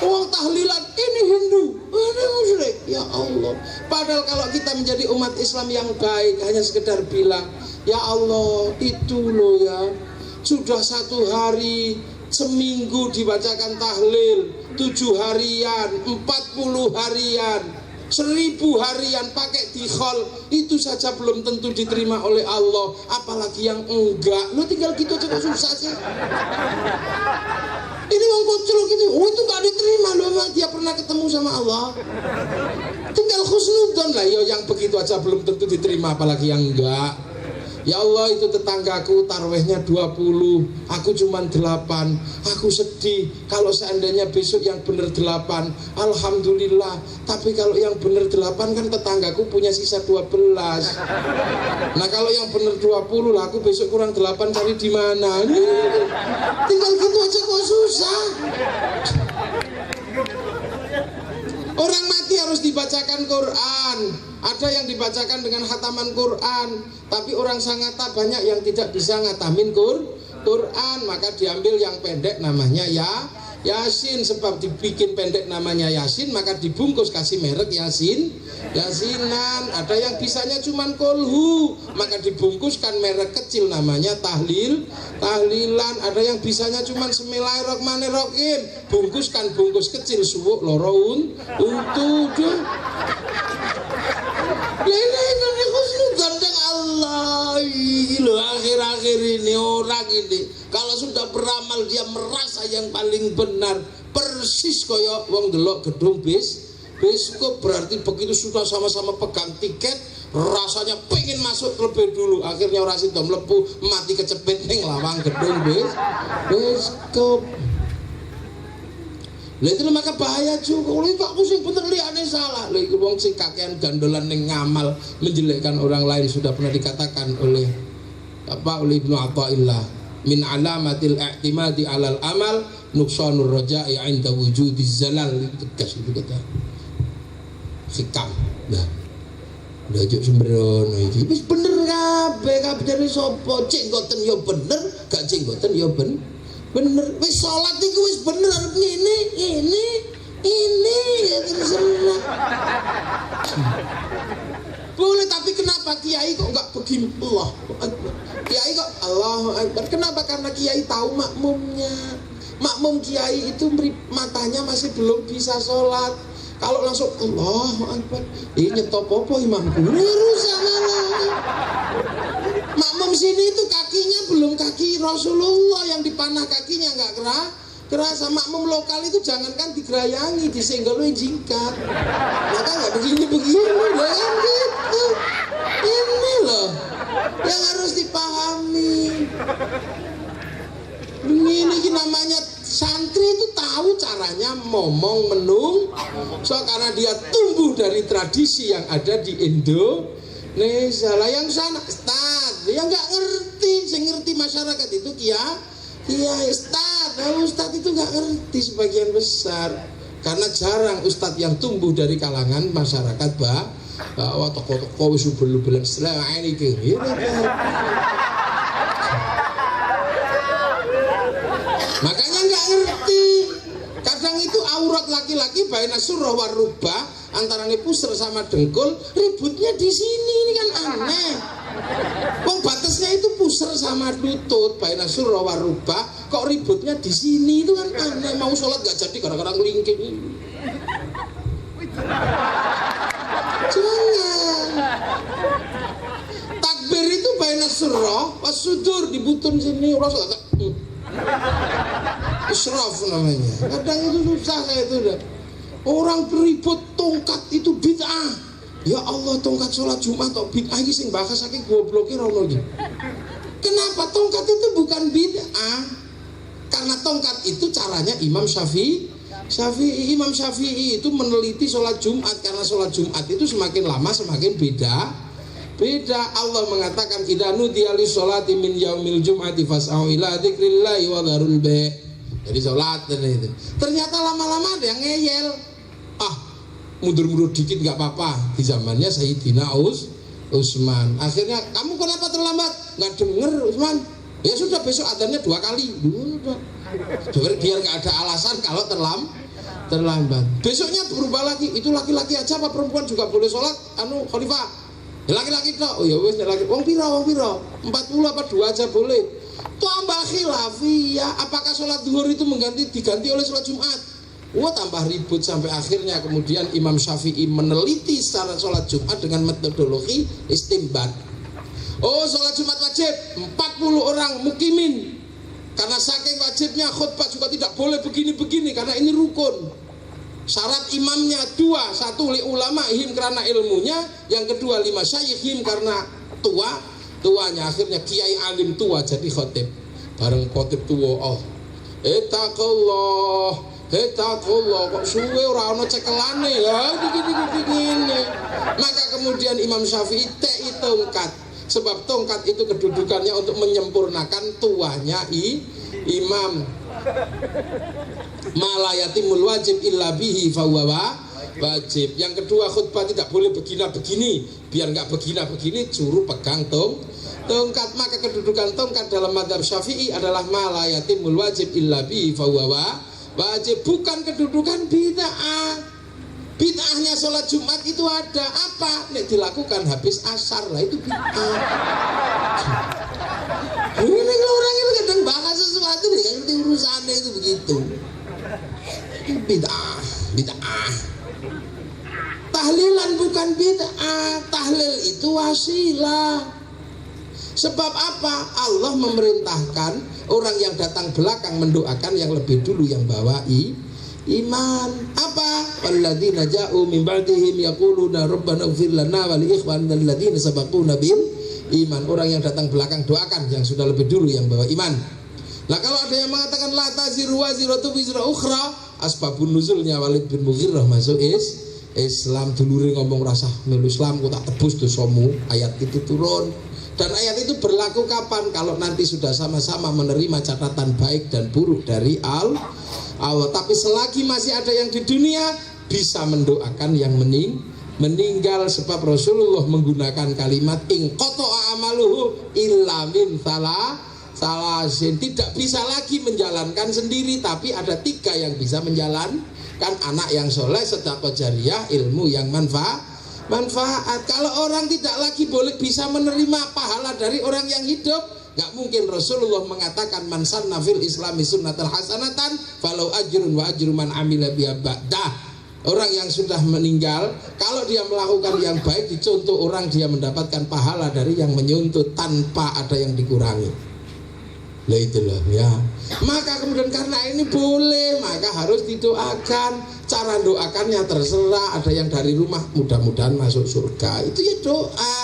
Uang tahlilan ini Hindu, ini musyrik. Ya Allah. Padahal kalau kita menjadi umat Islam yang baik, hanya sekedar bilang, ya Allah, itu loh ya, sudah 1 hari seminggu dibacakan tahlil, 7 harian, 40 harian, 1000 harian pakai dikhol, itu saja belum tentu diterima oleh Allah, apalagi yang enggak. Lo tinggal gitu aja kok susah sih. Ini wong kocok gitu, oh itu gak diterima loh, dia pernah ketemu sama Allah. Tinggal khusnudon lah, yo yang begitu aja belum tentu diterima, apalagi yang enggak. Ya Allah, itu tetanggaku tarwehnya 20, aku cuman 8. Aku sedih kalau seandainya besok yang bener 8. Alhamdulillah. Tapi kalau yang bener 8 kan tetanggaku punya sisa 12. Nah kalau yang bener 20 lah, aku besok kurang 8 cari di mana? Tinggal gitu aja kok susah. Orang mati harus dibacakan Quran. Ada yang dibacakan dengan khataman Quran, tapi orang sangata banyak yang tidak bisa ngatamin Quran, maka diambil yang pendek namanya Yasin. Sebab dibikin pendek namanya Yasin, maka dibungkus kasih merek Yasinan. Ada yang bisanya cuman kolhu, maka dibungkuskan merek kecil namanya tahlilan. Ada yang bisanya cuman Bismillahirrahmanirrahim, bungkuskan bungkus kecil suwuk loroun untuk ini khusnudon Allah. Loh, akhir-akhir ini orang ini kalau sudah beramal dia merasa yang paling benar, persis koyo wong delok gedung bioskop. Berarti begitu sudah sama-sama pegang tiket, rasanya pengen masuk terlebih dulu, akhirnya orang situ melepuh mati kecepet ning lawang gedung bioskop. Lah itu maka bahaya juga. Lha kok sing bener liyane salah. Lha iku wong sing kakean gandolan ning ngamal, menjelekkan orang lain, sudah pernah dikatakan oleh oleh Ibnu Athaillah, min alamatil i'timadi alal amal nuqsanur raja'i 'inda wujudiz zalal. Tegas itu kata. hikam. Nah, lha juk sembrono iki wis bener kabeh dari sapa jenggoten ya bener, gak jenggoten ya bener. Wis salat iku wis bener arep ini ya terserah. Boleh, tapi kenapa kiai kok enggak begini? Allah Akbar. Kiai kok Allahu Akbar. Kenapa? Karena kiai tahu makmumnya. Makmum kiai itu matanya masih belum bisa sholat. Kalau langsung Allahu Akbar, nyetop apa imamku? Rusak malah. Makmum sini itu kakinya belum kaki Rasulullah, yang dipanah kakinya enggak kerasa. Makmum lokal itu jangankan digerayangi, disenggol jingkat. Maka nggak begini loh, kan gitu. Ini loh yang harus dipahami. Ini namanya santri itu tahu caranya ngomong menung. So karena dia tumbuh dari tradisi yang ada di Indonesia. Lah yang sana Ustaz, yang nggak ngerti, yang ngerti masyarakat itu Ustadz itu nggak ngerti sebagian besar, karena jarang ustadz yang tumbuh dari kalangan masyarakat bahwa tokoh-tokoh subel-belan selama ini gitu. Makanya nggak ngerti. Kadang itu aurat laki-laki baina surah warubah, antara pusar sama dengkul, ributnya di sini, ini kan aneh. Wong batasnya itu pusar sama lutut, baina surah warubah, kok ributnya di sini, itu kan aneh. Mau sholat gak jadi gara-gara ngelingking. Jangan. Takbir itu baina surah wasudur, di butun sini Rasul. Israf namanya. Kadang itu susah saya itu udah. Orang beribut tongkat itu bid'ah. Ya Allah, tongkat sholat Jumat atau bid'ah iki sing bahas saking gobloke rono iki. Kenapa tongkat itu bukan bid'ah? Karena tongkat itu caranya Imam Syafi'i. Imam Syafi'i itu meneliti sholat Jumat, karena sholat Jumat itu semakin lama semakin beda. Allah mengatakan idza nudiya lis sholati min yaumil jum'ati fas'au ila dzikrillahi wa dzarul bai'. Jadi sholat itu. Ternyata lama-lama ada yang ngeyel. Mundur-mundur dikit nggak apa-apa. Di zamannya Sayyidina Utsman. Akhirnya kamu kenapa terlambat? Nggak denger Utsman. Ya sudah, besok adanya 2 kali. Biar nggak ada alasan kalau terlambat. Besoknya berubah lagi. Itu laki-laki aja apa perempuan juga boleh sholat? Khalifah. Laki-laki toh, oh ya wes laki. Wong piro? 40 apa 2 aja boleh. Tambah khilafiyah, apakah sholat zuhur itu diganti oleh sholat Jumat? Tambah ribut sampai akhirnya kemudian Imam Syafi'i meneliti secara sholat Jumat dengan metodologi istimbat. Sholat Jumat wajib 40 orang mukimin. Karena saking wajibnya khutbah juga tidak boleh begini-begini karena ini rukun. Syarat imamnya 2, 1 li ulama'ihim karena ilmunya, yang kedua 5 syayikhim karena tuanya. Akhirnya kiai alim tua jadi khotib. Bareng khotib tua, Etakullah kok suwe ora ana cekelane ya gini. Maka kemudian Imam Syafi'i tei tongkat, sebab tongkat itu kedudukannya untuk menyempurnakan tuanya imam. Malayatimul wajib illa bihi fahuwa wajib. Yang kedua khutbah tidak boleh begini, biar nggak begini suruh pegang tongkat. Maka kedudukan tongkat dalam mazhab Syafi'i adalah malayatimul wajib illa bihi fahuwa wajib, bukan kedudukan bid'ah. Bid'ahnya sholat Jumat itu ada apa? Nek dilakukan habis asar lah itu bid'ah. Ini kalau orang itu kadang bahas sesuatu nih kan ngerti urusannya itu begitu. Bid'ah. Tahlilan bukan bid'ah. Tahlil itu wasilah. Sebab apa? Allah memerintahkan orang yang datang belakang mendoakan yang lebih dulu yang bawa iman. Apa? Walladzina ja'u min ba'dihim yaquluna rabbana ighfir lana wa li ikhwanina alladzina sabaquna bil iman. Orang yang datang belakang doakan yang sudah lebih dulu yang bawa iman. Nah kalau ada yang mengatakan la taziru waziratu wizra ukhra, asbabun nuzulnya Walid bin Mughirah masuk Islam. Dulure ngomong rasa melu Islam kok tak tebus dosamu. Ayat itu turun. Dan ayat itu berlaku kapan? Kalau nanti sudah sama-sama menerima catatan baik dan buruk dari Allah. Tapi selagi masih ada yang di dunia bisa mendoakan yang meninggal sebab Rasulullah menggunakan kalimat ing qata'a amaluhu illa min salasin, tidak bisa lagi menjalankan sendiri, tapi ada 3 yang bisa menjalankan: anak yang soleh, sedekah jariyah, ilmu yang manfaat. Kalau orang tidak lagi boleh bisa menerima pahala dari orang yang hidup, nggak mungkin Rasulullah mengatakan man sanna fil islami sunnatan hasanatan falau ajrun wa ajru man amila biha ba'dah. Orang yang sudah meninggal, kalau dia melakukan yang baik, dicontoh orang, dia mendapatkan pahala dari yang menyuntut tanpa ada yang dikurangi. Lah itulah ya. Maka kemudian karena ini boleh, maka harus didoakan. Cara doakannya terserah, ada yang dari rumah mudah-mudahan masuk surga, itu ya doa.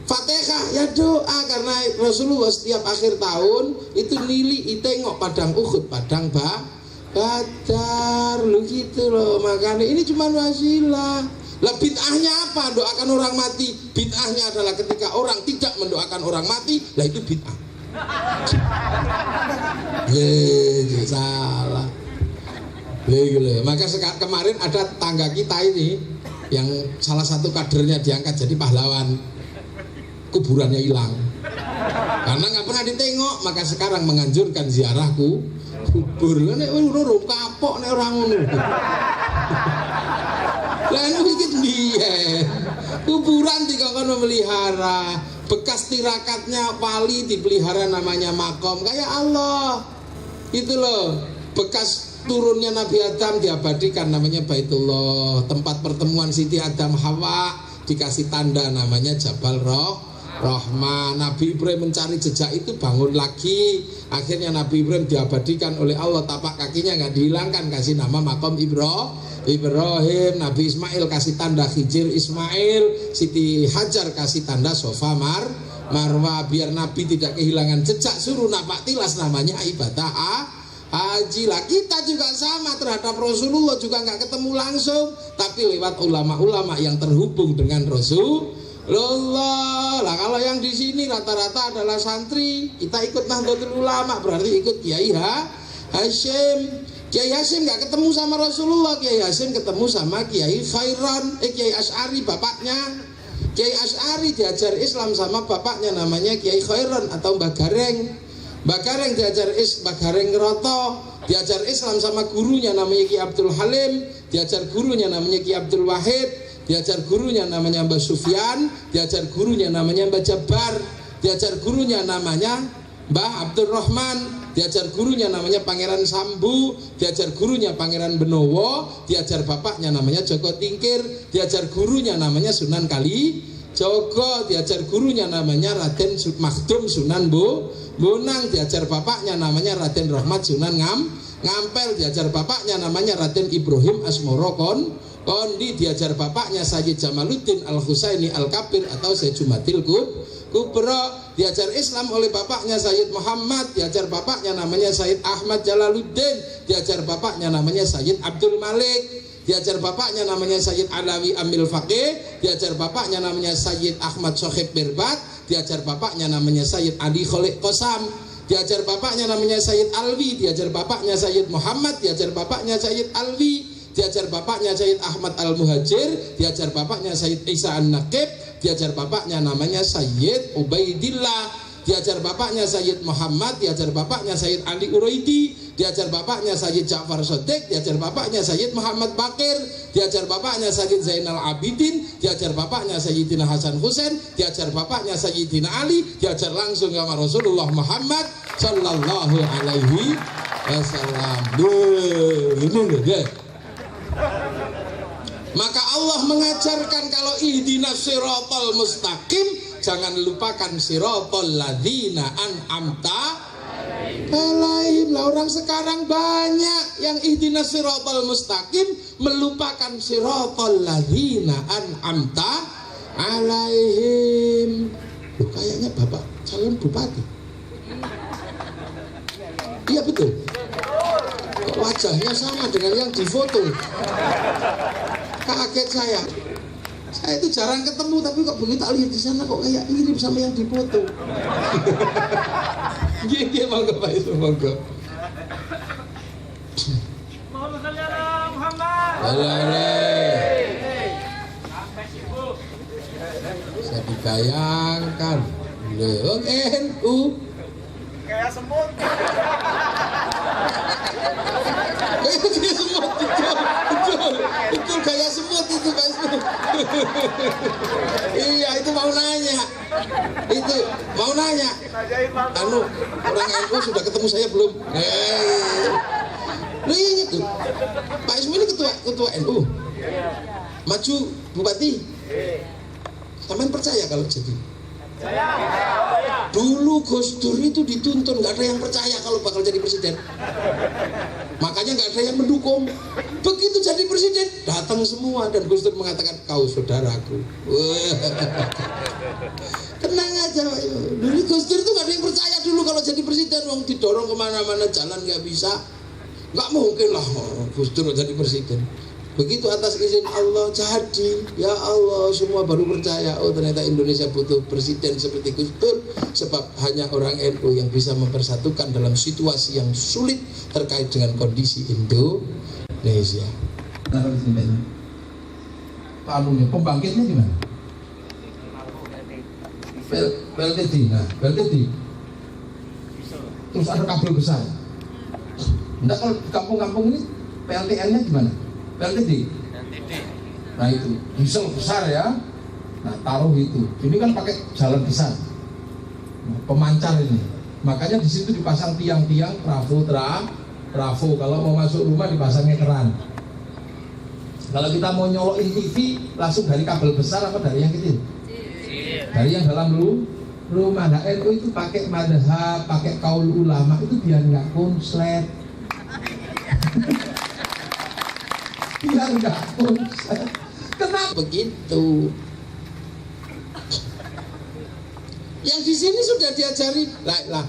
Fatihah ya doa, karena Rasulullah setiap akhir tahun itu nili tengok padang Uhud, padang Badar, lu gitu loh. Makanya ini cuma wasilah. Lah bid'ahnya apa? Doakan orang mati. Bid'ahnya adalah ketika orang tidak mendoakan orang mati, lah itu bid'ah. Salah. Maka kemarin ada tangga kita ini yang salah satu kadernya diangkat jadi pahlawan, kuburannya hilang karena nggak pernah ditengok. Maka sekarang menganjurkan ziarahku kubur. Nek urung kapok nek ora ngono. Lah iki piye? Kuburan dikon memelihara, bekas tirakatnya wali dipelihara, namanya makom. Kayak Allah itu loh, bekas turunnya Nabi Adam diabadikan, namanya Baitullah. Tempat pertemuan Siti Adam Hawa dikasih tanda, namanya Jabal Rahman. Nabi Ibrahim mencari jejak itu, bangun lagi. Akhirnya Nabi Ibrahim diabadikan oleh Allah, tapak kakinya nggak dihilangkan, kasih nama makom Ibrahim. Nabi Ismail kasih tanda Hijir Ismail. Siti Hajar kasih tanda Sofa Marwah. Biar Nabi tidak kehilangan jejak, suruh napak tilas, namanya ibadah haji. Lah kita juga sama terhadap Rasulullah, juga nggak ketemu langsung, tapi lewat ulama-ulama yang terhubung dengan Rasulullah. Lah kalau yang di sini rata-rata adalah santri, kita ikut Nahdlatul Ulama, berarti ikut Kiai Hasyim. Kiai Hasyim nggak ketemu sama Rasulullah, Kiai Hasyim ketemu sama Kiai Khairan, Kiai Asy'ari bapaknya. Kiai Asy'ari diajar Islam sama bapaknya, namanya Kiai Khairan atau Mbah Gareng. Mbah Gareng Mbah Gareng Ngeroto diajar Islam sama gurunya, namanya Ki Abdul Halim. Diajar gurunya namanya Ki Abdul Wahid. Diajar gurunya namanya Mbah Sufyan. Diajar gurunya namanya Mbah Jabar. Diajar gurunya namanya Mbah Abdul Rahman. Diajar gurunya namanya Pangeran Sambu. Diajar gurunya Pangeran Benowo. Diajar bapaknya namanya Joko Tingkir. Diajar gurunya namanya Sunan Kalijogo. Diajar gurunya namanya Raden Makhdum Sunan Bonang. Diajar bapaknya namanya Raden Rahmat Sunan Ngampel. Diajar bapaknya namanya Raden Ibrahim Asmoro Kondi. Diajar bapaknya Sayyid Jamaluddin Al-Husaini Al-Kabir atau Sayyid Jumatil Kubro. Diajar Islam oleh bapaknya Sayyid Muhammad. Diajar bapaknya namanya Sayyid Ahmad Jalaluddin. Diajar bapaknya namanya Sayyid Abdul Malik. Diajar bapaknya namanya Sayyid Alawi Amil Faqih. Diajar bapaknya namanya Sayyid Ahmad Sohib Birbat. Diajar bapaknya namanya Sayyid Ali Kholik Qosam. Diajar bapaknya namanya Sayyid Alwi. Diajar bapaknya Sayyid Muhammad. Diajar bapaknya Sayyid Alwi. Diajar bapaknya Sayyid Ahmad Al-Muhajir. Diajar bapaknya Sayyid Isa An-Naqib. Diajar bapaknya namanya Sayyid Ubaidillah. Diajar bapaknya Sayyid Muhammad. Diajar bapaknya Sayyid Ali Uraidi. Diajar bapaknya Sayyid Ja'far Shadiq. Diajar bapaknya Sayyid Muhammad Bakir. Diajar bapaknya Sayyid Zainal Abidin. Diajar bapaknya Sayyidina Hasan Husain. Diajar bapaknya Sayyidina Ali. Diajar langsung sama Rasulullah Muhammad Sallallahu Alaihi Wasallam. Maka Allah mengajarkan kalau ihdinas siratal mustaqim, jangan lupakan siratal ladzina an'amta alaihim. Lah orang sekarang banyak yang ihdinas siratal mustaqim melupakan siratal ladzina an'amta alaihim. Loh, kayaknya Bapak calon bupati. Iya betul. Wajahnya sama dengan yang difoto. Kaget saya itu jarang ketemu, tapi kok begitu lihat di sana kok kayak mirip sama yang difoto. Gini monggo Pak itu monggo. Bayangkan, loh NU Kayak semut. kayak semut, betul kayak semut itu Pak Ismu. Iya itu mau nanya, anu orang NU sudah ketemu saya belum? Loh iya itu Pak Ismu ini ketua NU, maju bupati, teman percaya kalau jadi? Dulu Gus Dur itu dituntun, nggak ada yang percaya kalau bakal jadi presiden, makanya nggak ada yang mendukung. Begitu jadi presiden datang semua dan Gus Dur mengatakan kau saudaraku. Tenang aja, dulu Gus Dur itu nggak ada yang percaya dulu kalau jadi presiden, wong didorong kemana-mana jalan nggak bisa, nggak mungkin lah Gus Dur jadi presiden. Begitu atas izin Allah jadi, ya Allah semua baru percaya, oh ternyata Indonesia butuh presiden seperti Gus Dur, sebab hanya orang NU yang bisa mempersatukan dalam situasi yang sulit terkait dengan kondisi Indonesia. Palunya, pembangkitnya gimana? PLTD, nah PLTD terus ada kabel besar. Enggak, kalau kampung-kampung ini PLTN-nya gimana? PLTD. Nah itu diesel besar ya. Nah taruh itu. Ini kan pakai jalan besar. Nah, pemancar ini. Makanya di situ dipasang tiang-tiang trafo. Kalau mau masuk rumah dipasangnya keran. Kalau kita mau nyolokin TV langsung dari kabel besar apa dari yang kecil? Dari yang dalam rumah. Nah NU itu pakai madhab, pakai kaul ulama itu biar nggak konslet. Biar nggak konslet. Kenapa begitu? Yang di sini sudah diajari la ilaha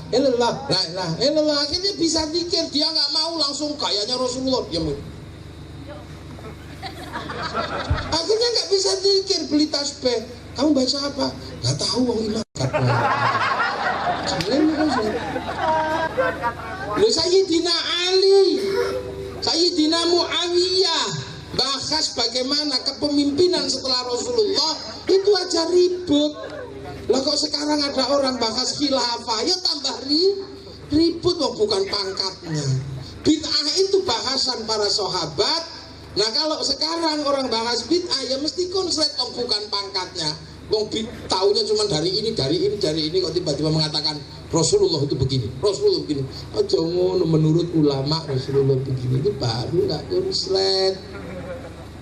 illallah, akhirnya bisa pikir, dia nggak mau langsung kayaknya Rasulullah, diam. Akhirnya nggak bisa pikir, beli tasbih. Kamu baca apa? Nggak tahu, wong imam katanya. Loh, Sayyidina Ali, Sayyidina Muawiyah bahas bagaimana kepemimpinan setelah Rasulullah itu aja ribut. Lah kok sekarang ada orang bahas khilafah ya tambah ribut, wong bukan pangkatnya. Bid'ah itu bahasan para sahabat. Nah kalau sekarang orang bahas bid'ah ya mesti konslet, wong bukan pangkatnya. Wong taunya cuma dari ini kok tiba-tiba mengatakan Rasulullah itu begini, Rasulullah begini. Aja ngono, menurut ulama Rasulullah begini, itu baru nggak konslet.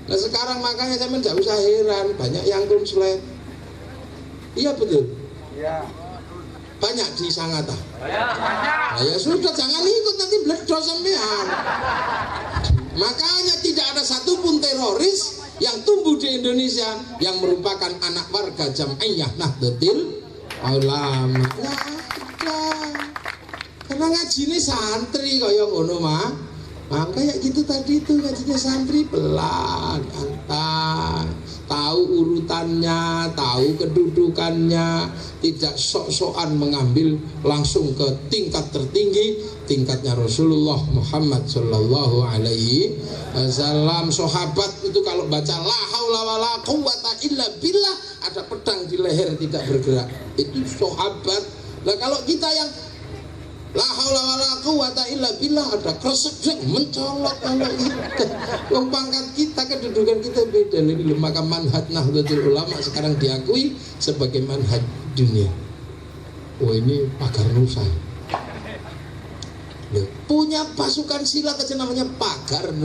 Nah sekarang makanya saya nggak usah heran banyak yang konslet. Iya betul. Iya. Banyak di Sangatta. Nah, ya sudah, jangan ikut nanti bledor sampean. Makanya tidak ada satupun teroris yang tumbuh di Indonesia yang merupakan anak warga Jam'iyah Nahdlatul Ulama. Nggak ada. Karena ngajinya santri kaya ngono mah. Nah, kayak gitu tadi itu ngajinya santri pelan, antar, tahu urutannya, tahu kedudukannya, tidak sok-sokan mengambil langsung ke tingkat tertinggi, tingkatnya Rasulullah Muhammad Sallallahu Alaihi Wasallam. Sahabat itu kalau baca la haula wala quwwata illa billah, ada pedang di leher tidak bergerak, itu sahabat. Nah kalau kita yang la haula wala quwwata illa billah ada kresek mencolok, kalau itu wong pangkat kita, kedudukan kita beda. Maka manhaj Nahdlatul Ulama sekarang diakui sebagai manhaj dunia. Oh ini pagar Nusa. Loh, punya pasukan silat aja namanya pagar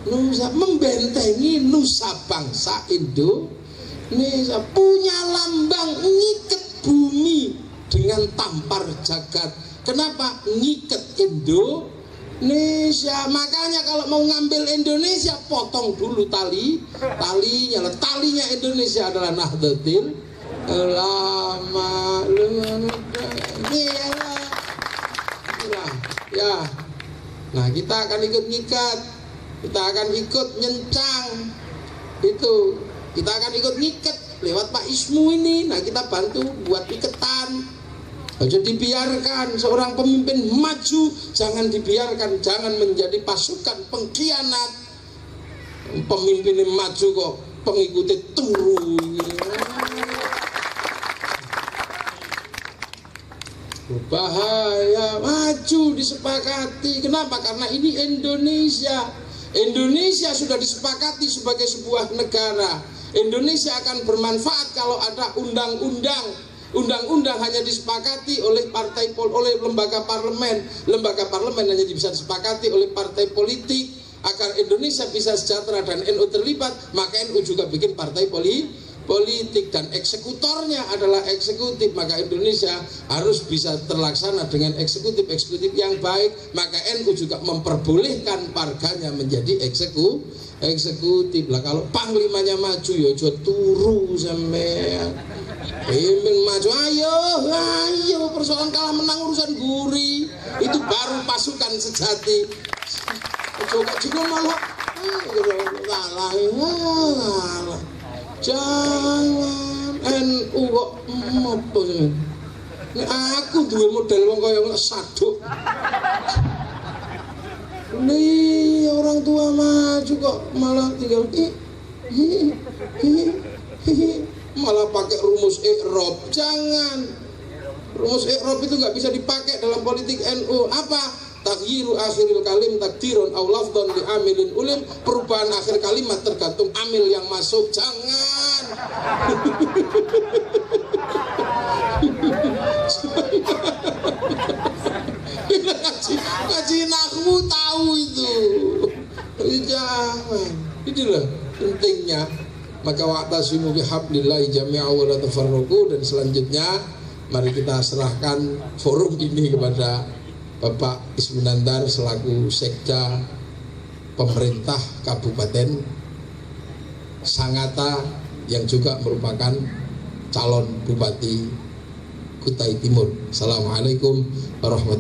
Nusa, membentengi Nusa bangsa Indonesia. Punya lambang ngiket bumi dengan tampar jagat. Kenapa? Ngiket Indonesia. Makanya kalau mau ngambil Indonesia, potong dulu talinya. Talinya Indonesia adalah Nahdlatul Ulama. Ya. Nah, kita akan ikut ngikat. Kita akan ikut nyencang. Itu. Kita akan ikut ngikat lewat Pak Ismu ini. Nah, kita bantu buat iketan. Jadi dibiarkan seorang pemimpin maju, jangan dibiarkan, jangan menjadi pasukan pengkhianat. Pemimpin yang maju kok pengikutnya turu. Bahaya, maju disepakati. Kenapa? Karena ini Indonesia. Indonesia sudah disepakati sebagai sebuah negara. Indonesia akan bermanfaat kalau ada undang-undang. Undang-undang hanya disepakati oleh oleh lembaga parlemen. Lembaga parlemen hanya bisa disepakati oleh partai politik. Agar Indonesia bisa sejahtera dan NU terlibat, maka NU juga bikin partai politik dan eksekutornya adalah eksekutif. Maka Indonesia harus bisa terlaksana dengan eksekutif yang baik. Maka NU juga memperbolehkan warganya menjadi eksekutif lah. Kalau panglimanya maju ya jo turu sampean. Ingin maju, ayo persoalan kalah menang urusan guri. Itu baru pasukan sejati. Juga malah kalah. Jangan NU kok apa sih? Aku duwe model wong kaya saduk. Nih orang tua maju kok malah tinggal malah pakai rumus i'rab. Jangan. Rumus i'rab itu nggak bisa dipakai dalam politik NU. Apa? Taghyiru akhiril kalim takdirun aw lafdhan li amilin ulim. Perubahan akhir kalimat tergantung amil yang masuk. Jangan. Ngaji nahwu tahu itu. Jangan. Itulah pentingnya. Maka wa'tasimu bihablillahi jami'a wa la tafarraqu. Dan selanjutnya mari kita serahkan forum ini kepada Bapak Ismunandar selaku Sekda pemerintah Kabupaten Sangatta yang juga merupakan calon Bupati Kutai Timur. Assalamualaikum warahmatullahi wabarakatuh.